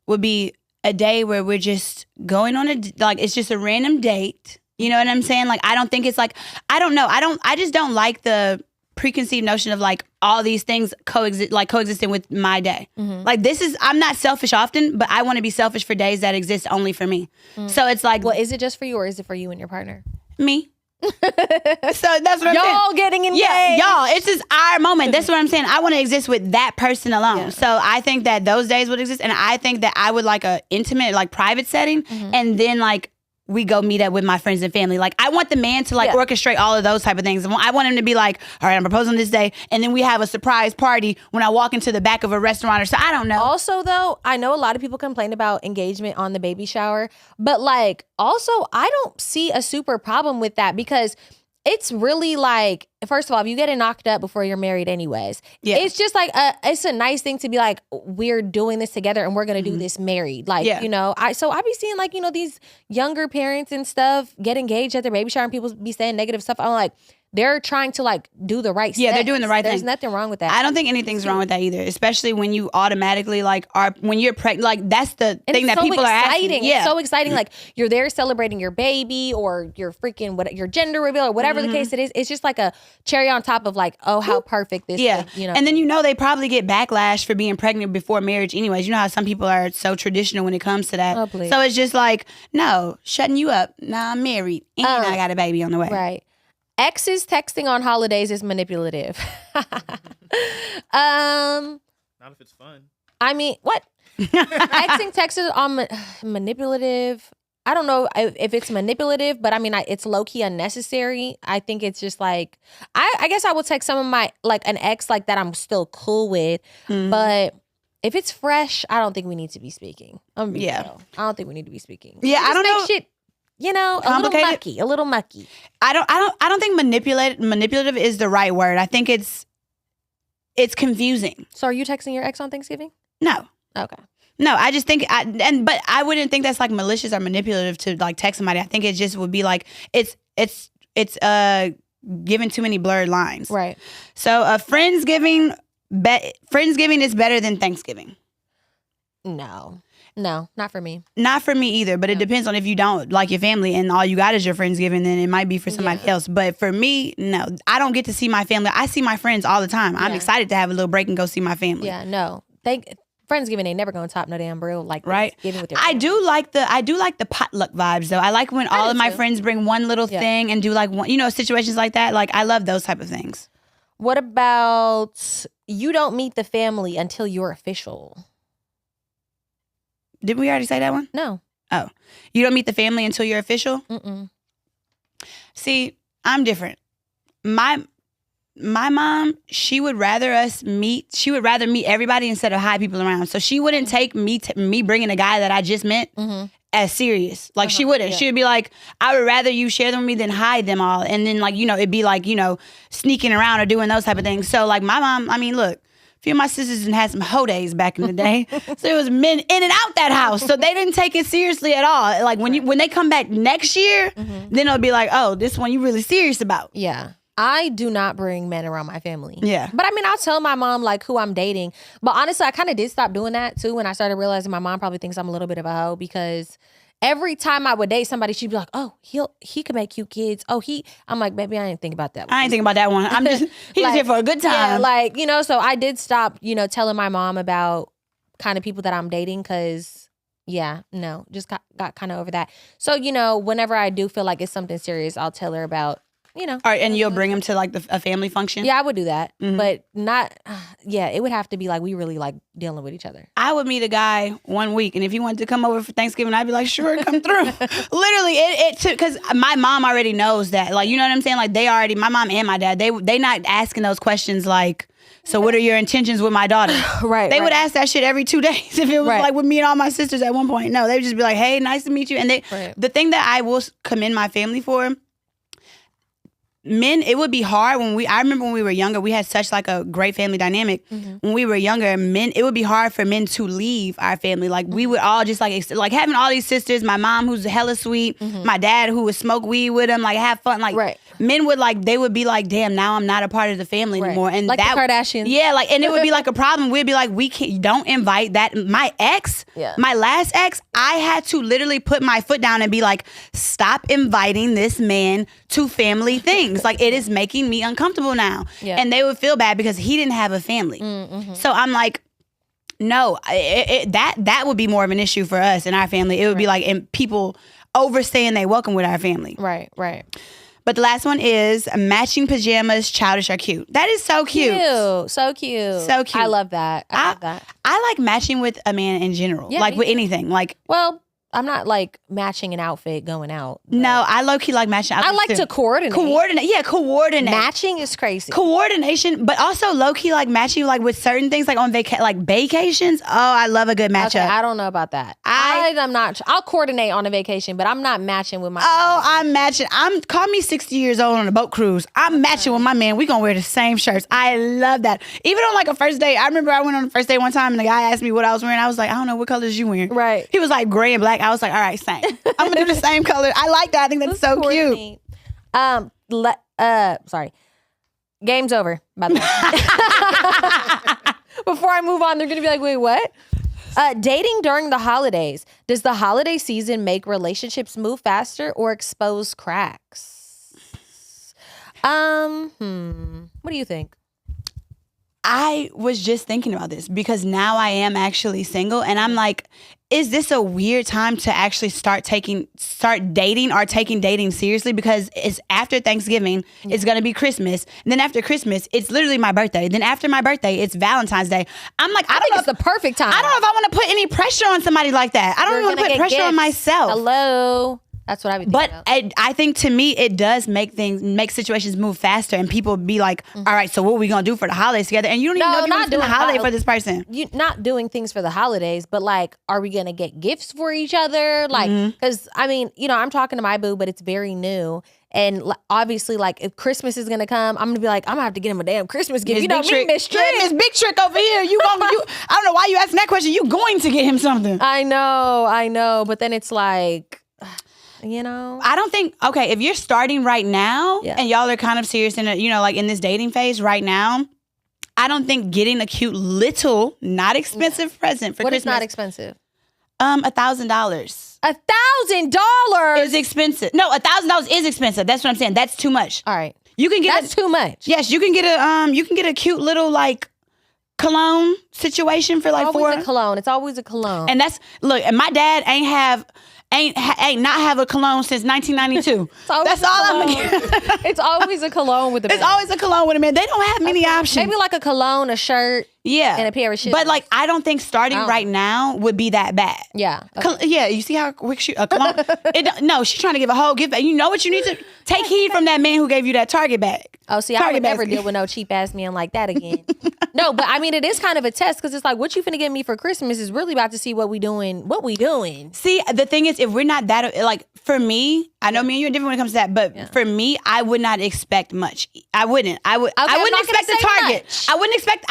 would be a day where we're just going on it's just a random date. You know what I'm saying? Like I don't think it's like, I don't know. I just don't like the preconceived notion of like all these things coexisting with my day. Mm-hmm. Like I'm not selfish often, but I want to be selfish for days that exist only for me. Mm. So it's like, well, is it just for you or is it for you and your partner? Me. So that's what I'm saying. Y'all getting engaged. Yeah, y'all. It's just our moment. That's what I'm saying. I want to exist with that person alone. Yeah. So I think that those days would exist, and I think that I would like a intimate, like private setting, and then like we go meet up with my friends and family. Like I want the man to like orchestrate all of those type of things. I want him to be like, all right, I'm proposing this day, and then we have a surprise party when I walk into the back of a restaurant or so. I don't know. Also, though, I know a lot of people complain about engagement on the baby shower, but like also I don't see a super problem with that because it's really like, first of all, if you get it knocked up before you're married anyways, it's just like, it's a nice thing to be like, we're doing this together and we're going to do this married. Like, so I be seeing like, these younger parents and stuff get engaged at their baby shower and people be saying negative stuff. I'm like, they're trying to like do the right they're doing the right thing. There's nothing wrong with that. I don't think anything's wrong with that either, especially when you automatically like when you're pregnant. Like that's the thing that people are asking. Yeah. It's so exciting. Like you're there celebrating your baby or your freaking your gender reveal or whatever the case it is. It's just like a cherry on top of like, oh, how perfect this is. And then they probably get backlash for being pregnant before marriage anyways. You know how some people are so traditional when it comes to that. Oh, please. So it's just like, no, shutting you up. Nah, I'm married and I got a baby on the way. Right. Exes texting on holidays is manipulative. Not if it's fun. I mean, what? Exing texts on manipulative. I don't know if it's manipulative, but I mean, it's low-key unnecessary. I think it's just like, I guess I will text some of my, like an ex like that I'm still cool with, but if it's fresh, I don't think we need to be speaking. I don't think we need to be speaking. Yeah, I don't know. Shit, a little mucky. I don't think manipulative is the right word. I think it's confusing. So are you texting your ex on Thanksgiving? No. Okay. No, I just think but I wouldn't think that's like malicious or manipulative to like text somebody. I think it just would be like it's giving too many blurred lines. Right. So Friendsgiving is better than Thanksgiving. No, not for me. Not for me either, but it depends on if you don't like your family and all you got is your Friendsgiving, then it might be for somebody else. But for me, no. I don't get to see my family. I see my friends all the time. I'm excited to have a little break and go see my family. Yeah, no. Friendsgiving ain't never gonna top no damn grill like right. With your I do like the potluck vibes though. I like when all of my friends bring one little thing and do like one, situations like that. Like I love those type of things. What about you don't meet the family until you're official? Didn't we already say that one? No. Oh. You don't meet the family until you're official? Mm-mm. See, I'm different. My mom, she would rather meet everybody instead of hide people around. So she wouldn't take me bringing a guy that I just met as serious. Like she wouldn't. Yeah. She would be like, I would rather you share them with me than hide them all. And then like, it'd be like, sneaking around or doing those type of things. So like my mom, I mean, look, a few of my sisters done had some hoe days back in the day. So it was men in and out that house. So they didn't take it seriously at all. Like when they come back next year, then it'll be like, oh, this one you really serious about. Yeah. I do not bring men around my family. Yeah. But I mean, I'll tell my mom like who I'm dating. But honestly, I kind of did stop doing that too when I started realizing my mom probably thinks I'm a little bit of a hoe, because every time I would date somebody, she'd be like, oh, he could make cute kids. Oh, I'm like, baby, I ain't think about that one. I ain't thinking about that one. I'm just, he's just here for a good time. Yeah, like, so I did stop, telling my mom about kind of people that I'm dating, because just got kind of over that. So, whenever I do feel like it's something serious, I'll tell her about, All right, and you'll bring him to like a family function? Yeah, I would do that. But not, it would have to be like we really like dealing with each other. I would meet a guy one week, and if he wanted to come over for Thanksgiving, I'd be like, sure, come through. Literally, it took, because my mom already knows that. Like, you know what I'm saying? Like, my mom and my dad, they not asking those questions like, so what are your intentions with my daughter? Right. They would ask that shit every 2 days if it was like with me and all my sisters at one point. No, they would just be like, hey, nice to meet you. And the thing that I will commend my family for, men, it would be hard I remember when we were younger, we had such like a great family dynamic. When we were younger, men, it would be hard for men to leave our family. Like we would all just like having all these sisters, my mom who's hella sweet, my dad who would smoke weed with them, like have fun. Like men would they would be like, damn, now I'm not a part of the family anymore. And like that, the Kardashians. Yeah, like, and it would be like a problem. We'd be like, don't invite that. My ex, my last ex, I had to literally put my foot down and be like, stop inviting this man to family things. Like, it is making me uncomfortable now. Yeah. And they would feel bad because he didn't have a family. So I'm like, no, that would be more of an issue for us and our family. It would be like, and people overstaying they welcome with our family. Right. But the last one is matching pajamas, childish or cute. That is so cute. So cute. I love that. I love that. I like matching with a man in general. Yeah, like with anything. Like, well, I'm not like matching an outfit going out. No, I low-key like matching outfits. I like to coordinate. Coordinate. Matching is crazy. Coordination, but also low-key like matching like with certain things, like on vacations. Oh, I love a good matchup. Okay, I don't know about that. I'm not. I'll coordinate on a vacation, but I'm not matching with my. Oh, I'm matching. Call me 60 years old on a boat cruise. I'm matching with my man. We gonna wear the same shirts. I love that. Even on like a first date. I remember I went on the first date one time and the guy asked me what I was wearing. I was like, I don't know, what colors you wearing. Right. He was like gray and black. I was like, all right, same. I'm gonna do the same color. I like that. I think that's so cute. Sorry. Game's over, by the way. Before I move on, they're gonna be like, wait, what? Dating during the holidays. Does the holiday season make relationships move faster or expose cracks? What do you think? I was just thinking about this because now I am actually single and I'm like, is this a weird time to actually start dating or taking dating seriously? Because it's after Thanksgiving, it's going to be Christmas. And then after Christmas, it's literally my birthday. Then after my birthday, it's Valentine's Day. I'm like, I think it's the perfect time. I don't know if I want to put any pressure on somebody like that. I don't want to put pressure on myself. Hello. That's what I would think. But I think to me, it does make situations move faster and people be like, all right, so what are we going to do for the holidays together? And you don't even know if you're going to do the holiday for this person. You're not doing things for the holidays, but like, are we going to get gifts for each other? Like, because I mean, I'm talking to my boo, but it's very new. And obviously, like, if Christmas is going to come, I'm going to be like, I'm going to have to get him a damn Christmas gift. Miss Trick. Yeah, Miss Big Trick over here. I don't know why you asking that question. You going to get him something. I know. But then it's like... I don't think, okay, if you're starting right now and y'all are kind of serious in like in this dating phase right now, I don't think getting a cute little, not expensive present for Christmas. What is not expensive? $1,000. $1,000 is expensive. No, $1,000 is expensive. That's what I'm saying. That's too much. All right. You can get That's too much. Yes, you can get a cute little like cologne situation for like It's always a cologne. And and my dad ain't not have a cologne since 1992. That's all I'm gonna It's always a cologne with a man. It's always a cologne with a man. They don't have many options. Maybe like a cologne, a shirt, and a pair of shoes. But like, I don't think starting right now would be that bad. Yeah. Yeah, you see how quick a cologne? No, she's trying to give a whole gift back. You know what you need to take heed from that man who gave you that Target bag. Oh, see, I would never deal with no cheap ass man like that again. No, but I mean, it is kind of a test because it's like, what you finna get me for Christmas is really about to see what we doing. What we doing? See, the thing is, if we're not that, like, for me, I know me and you are different when it comes to that, but for me, I would not expect much. I wouldn't. I wouldn't expect the Target. Much. I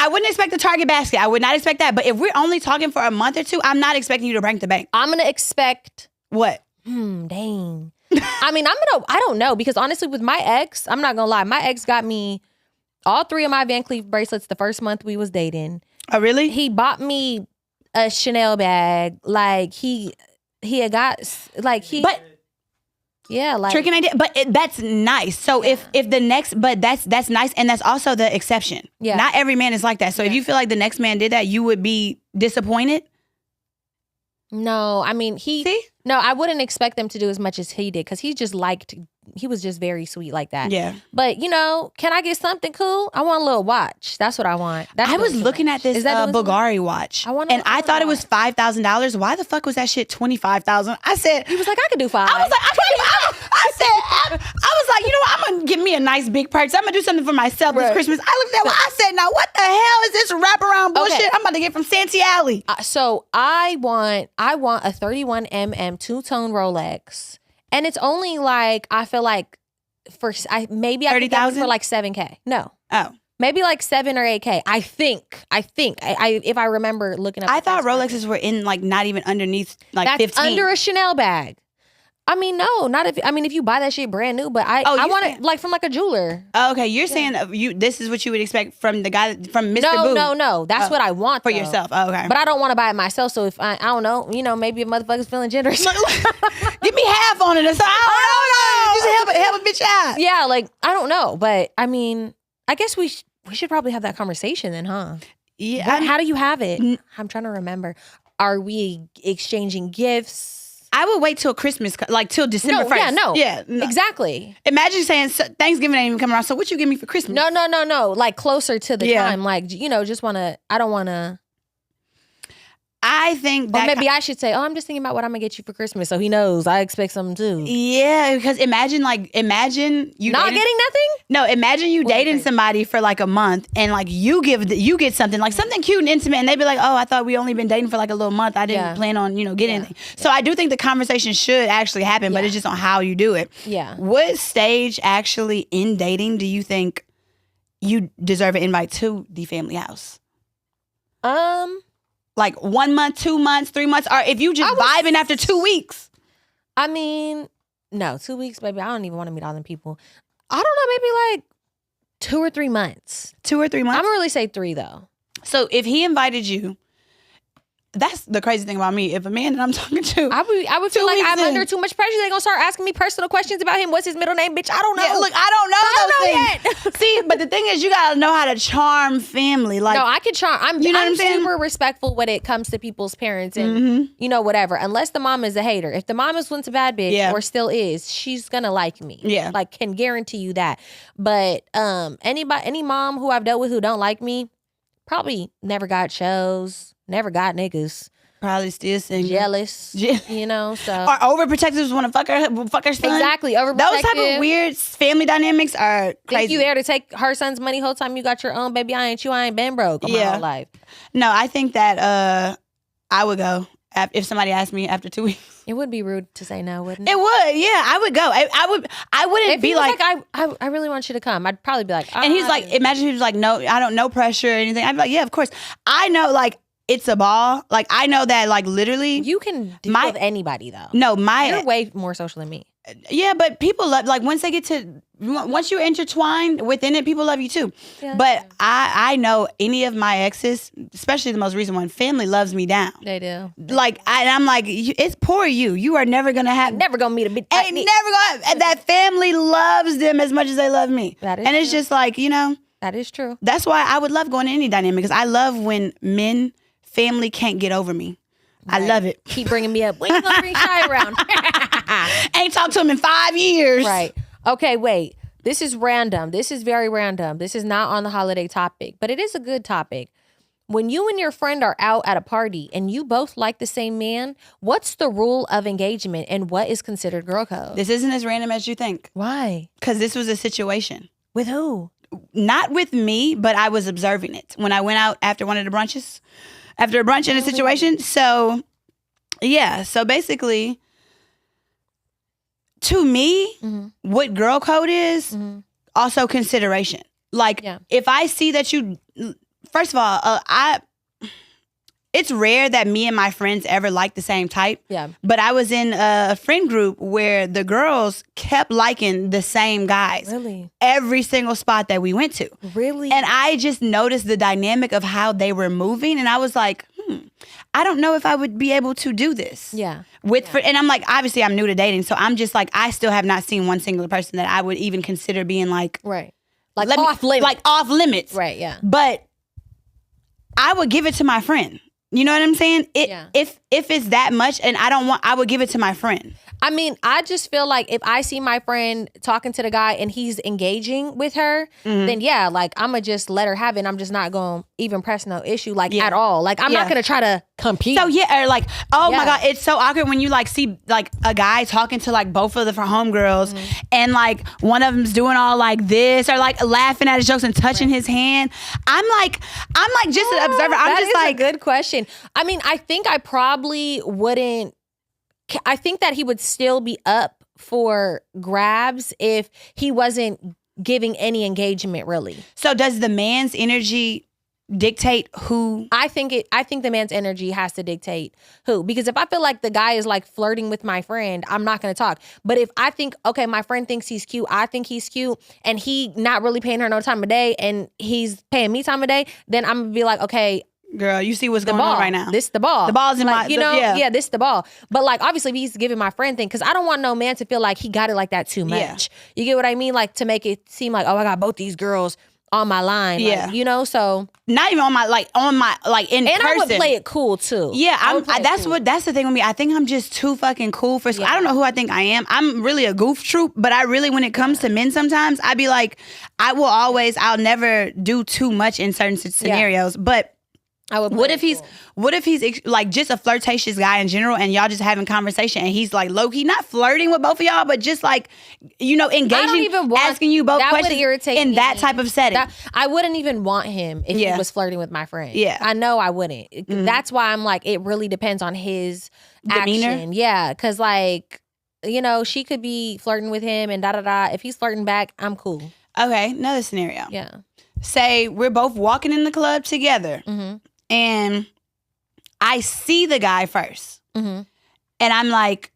wouldn't expect the Target basket. I would not expect that. But if we're only talking for a month or two, I'm not expecting you to break the bank. I'm gonna expect what? Dang. I mean, I don't know, because honestly, with my ex, I'm not gonna lie, my ex got me all 3 of my Van Cleef bracelets the first month we was dating. Oh, really? He bought me a Chanel bag. Like he had got like he. But yeah, like tricking idea. But that's nice. So if the next, but that's nice, and that's also the exception. Yeah. Not every man is like that. So if you feel like the next man did that, you would be disappointed. No, I mean No, I wouldn't expect them to do as much as he did, because he was just very sweet like that. Yeah. But can I get something cool? I want a little watch. That's what I want. I was looking at this Bulgari watch, and I thought it was $5,000. Why the fuck was that shit $25,000? I said, he was like, I could do 5. I was like, I was like, you know what? I'm gonna give me a nice big purchase. I'm gonna do something for myself this Christmas. I looked at that. I said, now what the hell is this wraparound bullshit I'm about to get from Santee Alley? So I want a 31mm two-tone Rolex, and it's only like, I feel like maybe I could get it for like $7K. No. Oh. Maybe like 7 or 8K. I think. If I remember looking up. I thought Rolexes were in like not even underneath like that's 15. under a Chanel bag. I mean, no, not if. I mean, if you buy that shit brand new, but I want it like from like a jeweler. Oh, okay, you're saying this is what you would expect from the guy from Mr. Boo. No. That's what I want for though. yourself. Oh, okay, but I don't want to buy it myself. So if I don't know, maybe if motherfuckers feeling generous, give me half on it. Or something. I don't know. Just help a bitch out. Yeah, like I don't know, but I mean, I guess we should probably have that conversation then, huh? Yeah. How do you have it? I'm trying to remember. Are we exchanging gifts? I would wait till Christmas, like till December 1st. Yeah, exactly. Imagine saying Thanksgiving ain't even coming around. So what you give me for Christmas? No. Like closer to the time. Like, just want to, I don't want to. I think that. Or maybe I should say, I'm just thinking about what I'm going to get you for Christmas. So he knows I expect something too. Yeah, because imagine you not getting nothing? No, imagine you dating somebody for like a month and like you get something, like something cute and intimate, and they'd be like, oh, I thought we only been dating for like a little month. I didn't plan on, getting anything. So I do think the conversation should actually happen, but it's just on how you do it. Yeah. What stage actually in dating do you think you deserve an invite to the family house? Like 1 month, 2 months, 3 months, or if you just vibing after 2 weeks. I mean, no, 2 weeks, baby. I don't even want to meet all them people. I don't know, maybe like 2 or 3 months. 2 or 3 months? I'm gonna really say 3 though. So if he invited you, that's the crazy thing about me. If a man that I'm talking to, I would feel like I'm under too much pressure. They're gonna start asking me personal questions about him. What's his middle name, bitch? I don't know. Yeah, look, I don't know those things. See, but the thing is, you gotta know how to charm family. Like, no, I can charm. I'm saying? super respectful when it comes to people's parents and whatever. Unless the mom is a hater. If the mom is once a bad bitch or still is, she's gonna like me. Yeah, like can guarantee you that. But any mom who I've dealt with who don't like me, probably never got shows. Never got niggas. Probably still single. Jealous. So. Or overprotective, want to fuck her son. Exactly, overprotective. Those type of weird family dynamics are crazy. Think you there to take her son's money whole time you got your own, baby? I ain't been broke my whole life. No, I think that I would go if somebody asked me after 2 weeks. It would be rude to say no, wouldn't it? It would, yeah. I would go. I wouldn't if be he was like I really want you to come. I'd probably be like, and he's like, imagine he was like, no, I don't know pressure or anything. I'd be like, yeah, of course. I know, like, it's a ball. Like, I know that, like, literally. You can deal with anybody, though. No, you're way more social than me. Yeah, but people love, like, once you're intertwined within it, people love you too. Yeah. But I know any of my exes, especially the most recent one, family loves me down. They do. Like, I'm like, it's poor you. You are never going to have. Never going to meet a bitch like me. Never going to. That family loves them as much as they love me. That is and it's true. just like, That is true. That's why I would love going to any dynamic, because I love when family can't get over me. Right. I love it. Keep bringing me up. When you gonna bring Shy around? Ain't talked to him in 5 years. Right. Okay, wait. This is random. This is very random. This is not on the holiday topic, but it is a good topic. When you and your friend are out at a party and you both like the same man, what's the rule of engagement and what is considered girl code? This isn't as random as you think. Why? Because this was a situation. With who? Not with me, but I was observing it when I went out after one of the brunches, after a brunch in a situation. So, yeah. So basically, to me, what girl code is also consideration. Like, if I see that you, first of all, it's rare that me and my friends ever like the same type. Yeah. But I was in a friend group where the girls kept liking the same guys. Really? Every single spot that we went to. Really? And I just noticed the dynamic of how they were moving. And I was like, I don't know if I would be able to do this. Yeah. And I'm like, obviously I'm new to dating. So I'm just like, I still have not seen one single person that I would even consider being like. Right. Like off limits. Like off limits. Right, yeah. But I would give it to my friend. You know what I'm saying? If it's that much and I would give it to my friend. I mean, I just feel like if I see my friend talking to the guy and he's engaging with her, then yeah, like I'm going to just let her have it. And I'm just not going to even press no issue like at all. Like I'm not going to try to compete. So yeah, or like, oh my God, it's so awkward when you like see like a guy talking to like both of the homegirls and like one of them's doing all like this or like laughing at his jokes and touching his hand. I'm like just an observer. I'm just like, a good question. I mean, I think I probably wouldn't. I think that he would still be up for grabs if he wasn't giving any engagement, really. So does the man's energy dictate who? I think the man's energy has to dictate who. Because if I feel like the guy is like flirting with my friend, I'm not going to talk. But if I think, okay, my friend thinks he's cute, I think he's cute, and he not really paying her no time of day, and he's paying me time of day, then I'm going to be like, okay, girl, you see what's going on right now. This the ball. The ball's in like, my, this the ball. But like, obviously, if he's giving my friend thing, because I don't want no man to feel like he got it like that too much. Yeah. You get what I mean? Like to make it seem like, oh, I got both these girls on my line. Yeah. Like, so. Not even on my in person. And I would play it cool too. Yeah, that's the thing with me. I think I'm just too fucking cool for. I don't know who I think I am. I'm really a goof troop, but I really, when it comes to men, sometimes I be like, I'll never do too much in certain scenarios, but. What if he's like just a flirtatious guy in general and y'all just having conversation and he's like low key not flirting with both of y'all but just like engaging, asking you both questions would irritate in me. that type of setting. I wouldn't even want him if he was flirting with my friend. Yeah, I know I wouldn't. That's why I'm like, it really depends on his demeanor. Action. Yeah, because like she could be flirting with him and If he's flirting back, I'm cool. Okay, another scenario. Yeah, say we're both walking in the club together. And I see the guy first. And I'm like,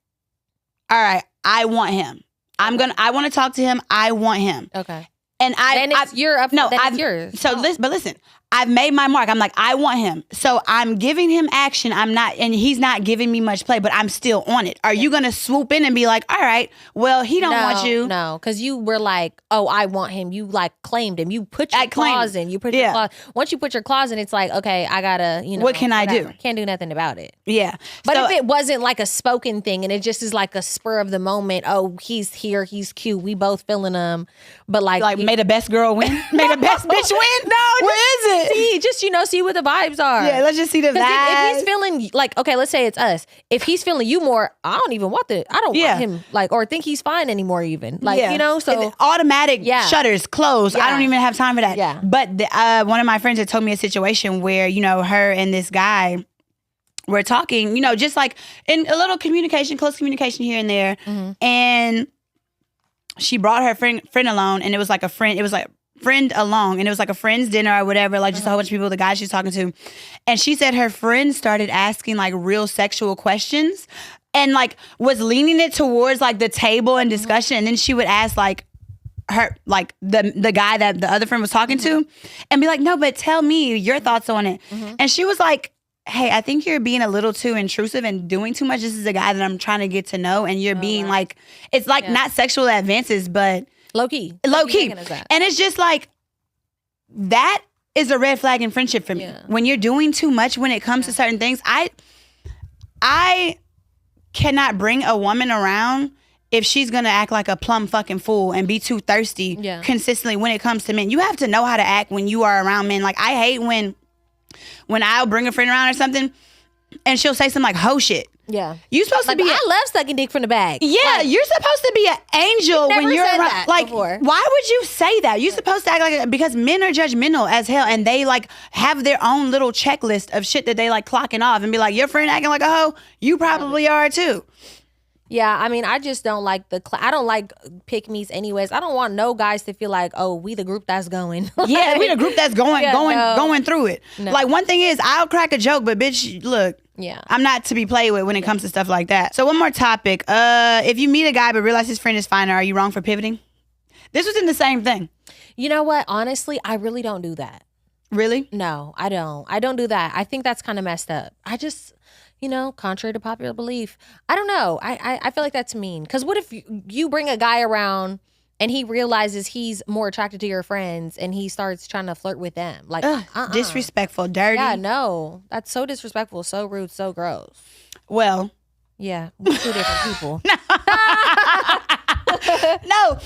all right, I want him. I want to talk to him. I want him. Okay. And it's yours. So but listen, I've made my mark. I'm like, I want him. So I'm giving him action. And he's not giving me much play, but I'm still on it. Are you going to swoop in and be like, all right, well, he don't want you? No, because you were like, oh, I want him. You like claimed him. You put your claws in. You put your claws. Once you put your claws in, it's like, okay, I gotta, what can I do? Can't do nothing about it. Yeah. But if it wasn't like a spoken thing and it just is like a spur of the moment, oh, he's here, he's cute, we both feeling him, but like may the best girl win? May the best bitch win? No, what is it? See what the vibes are. Yeah, let's just see the vibes. If he's feeling like, okay, let's say it's us. If he's feeling you more, I don't want him like, or think he's fine anymore even. Like, so. Automatic shutters close. I don't even have time for that. Yeah. But one of my friends had told me a situation where, her and this guy were talking, just like in a little communication, close communication here and there. And she brought her friend along and it was like a friend along and it was like a friend's dinner or whatever, like just a whole bunch of people, the guy she's talking to. And she said her friend started asking like real sexual questions and like was leaning it towards like the table and discussion. And then she would ask like her, like the guy that the other friend was talking to and be like, no, but tell me your thoughts on it. And she was like, hey, I think you're being a little too intrusive and doing too much. This is a guy that I'm trying to get to know. And you're being like, it's like not sexual advances, but low key. And it's just like, that is a red flag in friendship for me. Yeah. When you're doing too much when it comes to certain things, I cannot bring a woman around if she's going to act like a plum fucking fool and be too thirsty consistently when it comes to men. You have to know how to act when you are around men. Like, I hate when I'll bring a friend around or something and she'll say some like hoe shit. Yeah. You supposed Like, to be I love sucking dick from the back. Yeah, Like, you're supposed to be an angel never when you're said around. that Like, before. why would you say that? You're supposed to act like because men are judgmental as hell, and they like have their own little checklist of shit that they like clocking off and be like, your friend acting like a hoe, you probably are too. yeah, I mean, I just don't like I don't like pick-me's anyways. I don't want no guys to feel like, oh, we the group that's going. Yeah, we the group that's going through it. No. Like, one thing is, I'll crack a joke, but bitch, look. Yeah. I'm not to be played with when it comes to stuff like that. So one more topic. If you meet a guy but realize his friend is finer, are you wrong for pivoting? This was in the same thing. You know what? Honestly, I really don't do that. Really? No, I don't. I don't do that. I think that's kind of messed up. I just, contrary to popular belief, I don't know. I feel like that's mean. Because what if you bring a guy around and he realizes he's more attracted to your friends and he starts trying to flirt with them? Like, disrespectful, dirty. Yeah, no. That's so disrespectful, so rude, so gross. Well. Yeah, we're two different people. No,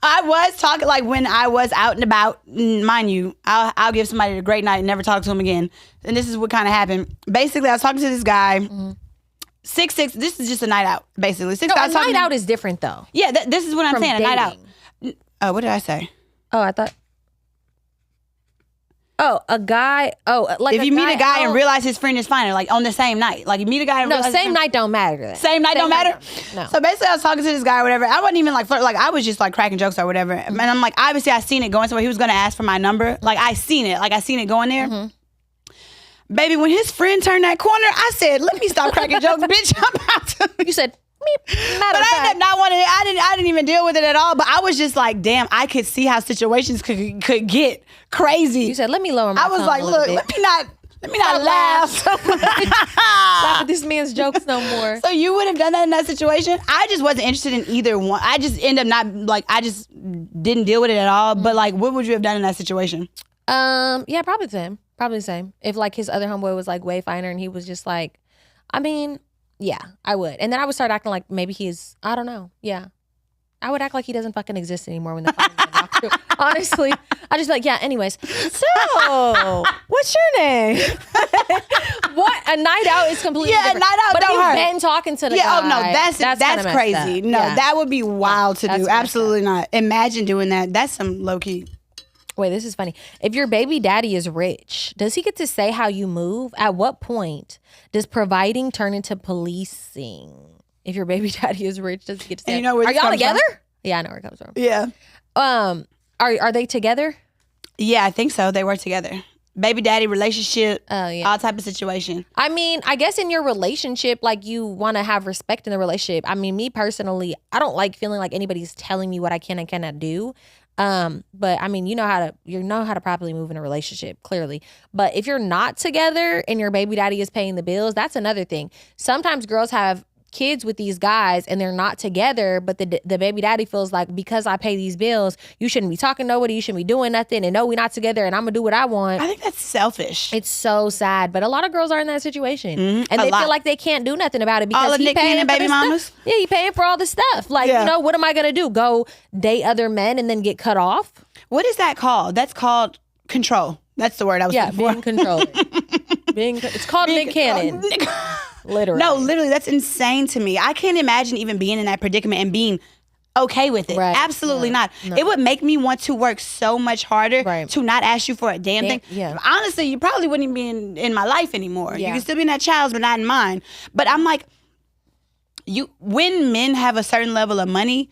I was talking like when I was out and about. Mind you, I'll give somebody a great night and never talk to him again. And this is what kind of happened. Basically, I was talking to this guy. 6'6". This is just a night out, basically. No, a night out is different though. Yeah, this is what I'm saying. A night out. Dating. Oh, what did I say? Oh, I thought. Oh, a guy. Oh, like if you meet a guy and realize his friend is finer, like on the same night, like you meet a guy and realize same night don't matter. Then. Same night don't matter. No. So basically, I was talking to this guy or whatever. I wasn't even like flirt. Like I was just like cracking jokes or whatever. And I'm like, obviously, I seen it going somewhere. He was gonna ask for my number. Like I seen it. Like I seen it going there. Baby, when his friend turned that corner, I said, "Let me stop cracking jokes, bitch. I'm about to." You said. But I did not want to. I didn't even deal with it at all. But I was just like, damn, I could see how situations could get crazy. You said, let me lower my I was tone like, a little look, bit. let me not laugh. Laugh at this man's jokes no more. So you would have done that in that situation? I just wasn't interested in either one. I just ended up not like I just didn't deal with it at all. But like, what would you have done in that situation? Yeah, probably the same. Probably the same. If like his other homeboy was like way finer and he was just like, I mean. Yeah, I would. And then I would start acting like maybe he's, I don't know. Yeah. I would act like he doesn't fucking exist anymore when they fucking honestly. I just like, yeah, anyways. So, what's your name? What? A night out is completely different. A night out but don't hurt. But you've been talking to the guy. Oh, no, that's crazy. No, yeah. that would be wild to do. Absolutely not. Imagine doing that. That's some low-key. Wait, this is funny. If your baby daddy is rich, does he get to say how you move? At what point does providing turn into policing? If your baby daddy is rich, does he get to say? You know where are this y'all comes together? from? Yeah, I know where it comes from. Yeah. Are they together? Yeah, I think so. They work together. Baby daddy relationship. Oh yeah. All type of situation. I mean, I guess in your relationship, like you want to have respect in the relationship. I mean, me personally, I don't like feeling like anybody's telling me what I can and cannot do. But I mean, you know how to properly move in a relationship, clearly. But if you're not together and your baby daddy is paying the bills, that's another thing. Sometimes girls have kids with these guys and they're not together, but the baby daddy feels like, because I pay these bills, you shouldn't be talking to nobody, you shouldn't be doing nothing, and no, we're not together and I'm gonna do what I want. I think that's selfish. It's so sad, but a lot of girls are in that situation, and they feel like they can't do nothing about it because all of Nick Cannon baby mamas. Yeah, he paying for all the stuff. Like, what am I gonna do? Go date other men and then get cut off? What is that called? That's called control. That's the word I was looking for. Being controlled. It's called Nick Cannon. Literally. No, literally, that's insane to me. I can't imagine even being in that predicament and being okay with it. Right. Absolutely not. No. It would make me want to work so much harder to not ask you for a damn thing. Yeah. Honestly, you probably wouldn't be in my life anymore. Yeah. You can still be in that child's, but not in mine. But I'm like, when men have a certain level of money,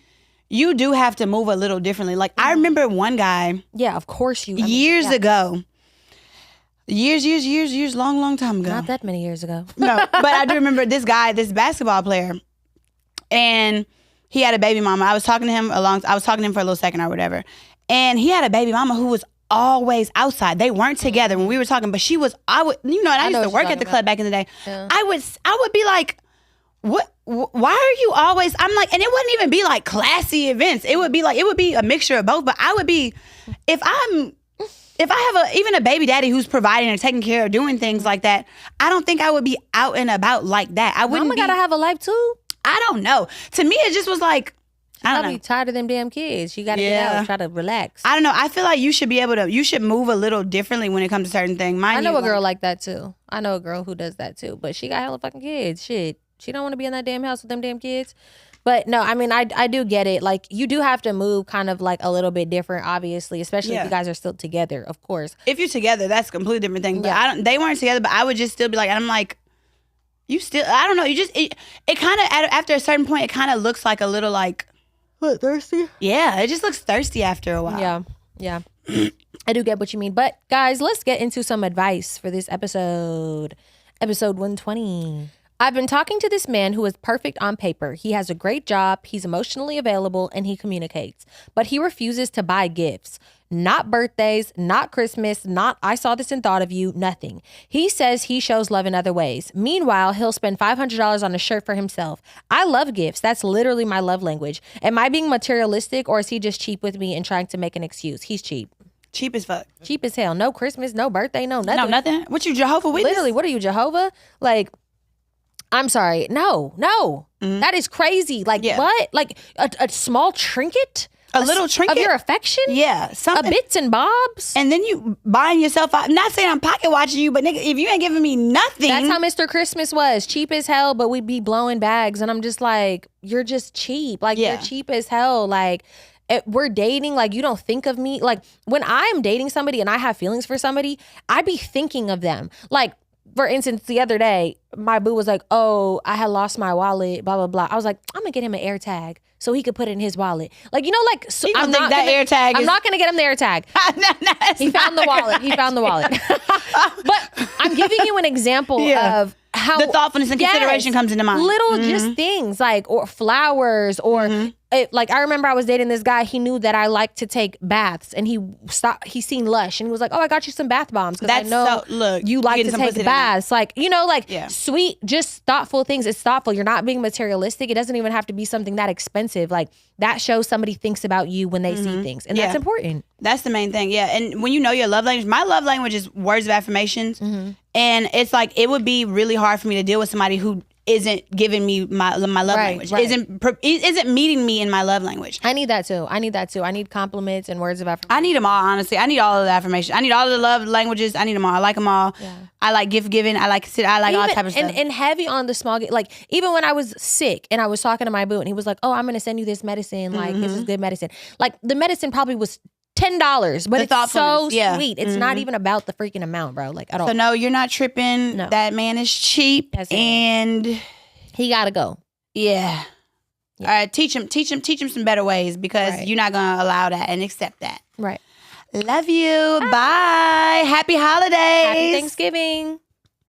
you do have to move a little differently. Like, I remember one guy. Yeah, of course you. Years ago. Years, long time ago. Not that many years ago. No, but I do remember this guy, this basketball player, and he had a baby mama. I was talking to him for a little second or whatever, and he had a baby mama who was always outside. They weren't together when we were talking, but she was. I used to work at the club back in the day. Yeah. I would be like, what? Why are you always? I'm like, and it wouldn't even be like classy events. It would be a mixture of both. But I would be, if I have even a baby daddy who's providing or taking care of doing things like that, I don't think I would be out and about like that. I wouldn't. Mama gotta have a life too. I don't know. To me, it just was like, I don't Probably know. tired of them damn kids. You got to get Yeah. out, try to relax. I don't know. I feel like you should be able to. You should move a little differently when it comes to certain things. I know a girl like that too. I know a girl who does that too, but she got hella fucking kids. Shit, she don't want to be in that damn house with them damn kids. But no, I mean, I do get it. Like, you do have to move kind of like a little bit different, obviously, especially if you guys are still together, of course. If you're together, that's a completely different thing. But Yeah. they weren't together, but I would just still be like, and I'm like, you still, I don't know. You just, it kind of, after a certain point, it kind of looks like a little like, What, thirsty? yeah, it just looks thirsty after a while. Yeah. I do get what you mean. But guys, let's get into some advice for this episode. Episode 120. I've been talking to this man who is perfect on paper. He has a great job, he's emotionally available, and he communicates. But he refuses to buy gifts. Not birthdays, not Christmas, not I saw this and thought of you, nothing. He says he shows love in other ways. Meanwhile, he'll spend $500 on a shirt for himself. I love gifts. That's literally my love language. Am I being materialistic, or is he just cheap with me and trying to make an excuse? He's cheap. Cheap as fuck. Cheap as hell. No Christmas, no birthday, no nothing. No, nothing. What you, Jehovah Witness? Literally, what are you, Jehovah? Like, I'm sorry. No. That is crazy. Like, what? Like a small trinket? A little trinket? Of your affection? Yeah. A Something. bits and bobs? And then you buying yourself out. I'm not saying I'm pocket watching you, but nigga, if you ain't giving me nothing. That's how Mr. Christmas was. Cheap as hell, but we'd be blowing bags. And I'm just like, you're just cheap. Like, you're cheap as hell. Like, we're dating, like, you don't think of me. Like, when I'm dating somebody and I have feelings for somebody, I be thinking of them. Like, for instance, the other day, my boo was like, oh, I had lost my wallet, blah, blah, blah. I was like, I'm going to get him an air tag so he could put it in his wallet. Like, you know, like, so I'm not going to get him the air tag. He found the wallet. He found the wallet. But I'm giving you an example of how the thoughtfulness and consideration comes into mind. Little just things like, or flowers, or like, I remember I was dating this guy. He knew that I like to take baths, and he seen Lush, and he was like, oh, I got you some bath bombs because I know you like to take baths. Like, you know, like sweet, just thoughtful things. It's thoughtful. You're not being materialistic. It doesn't even have to be something that expensive. Like, that shows somebody thinks about you when they see things, and that's important. That's the main thing. Yeah. And when you know your love language, my love language is words of affirmations. And it's like, it would be really hard for me to deal with somebody who isn't giving me my love language. Isn't meeting me in my love language. I need that too. I need compliments and words of affirmation. I need them all, honestly. I need all of the affirmation. I need all of the love languages. I need them all. I like them all. Yeah. I like gift giving. I like all type of stuff. And heavy on the small, like, even when I was sick and I was talking to my boo and he was like, oh, I'm going to send you this medicine. Like, this is good medicine. Like, the medicine probably was $10, but it's so sweet. It's not even about the freaking amount, bro. Like, at all. So no, you're not tripping. No. That man is cheap, and he gotta go. Yeah. All right, teach him some better ways, because you're not gonna allow that and accept that. Right. Love you. Bye. Happy holidays. Happy Thanksgiving.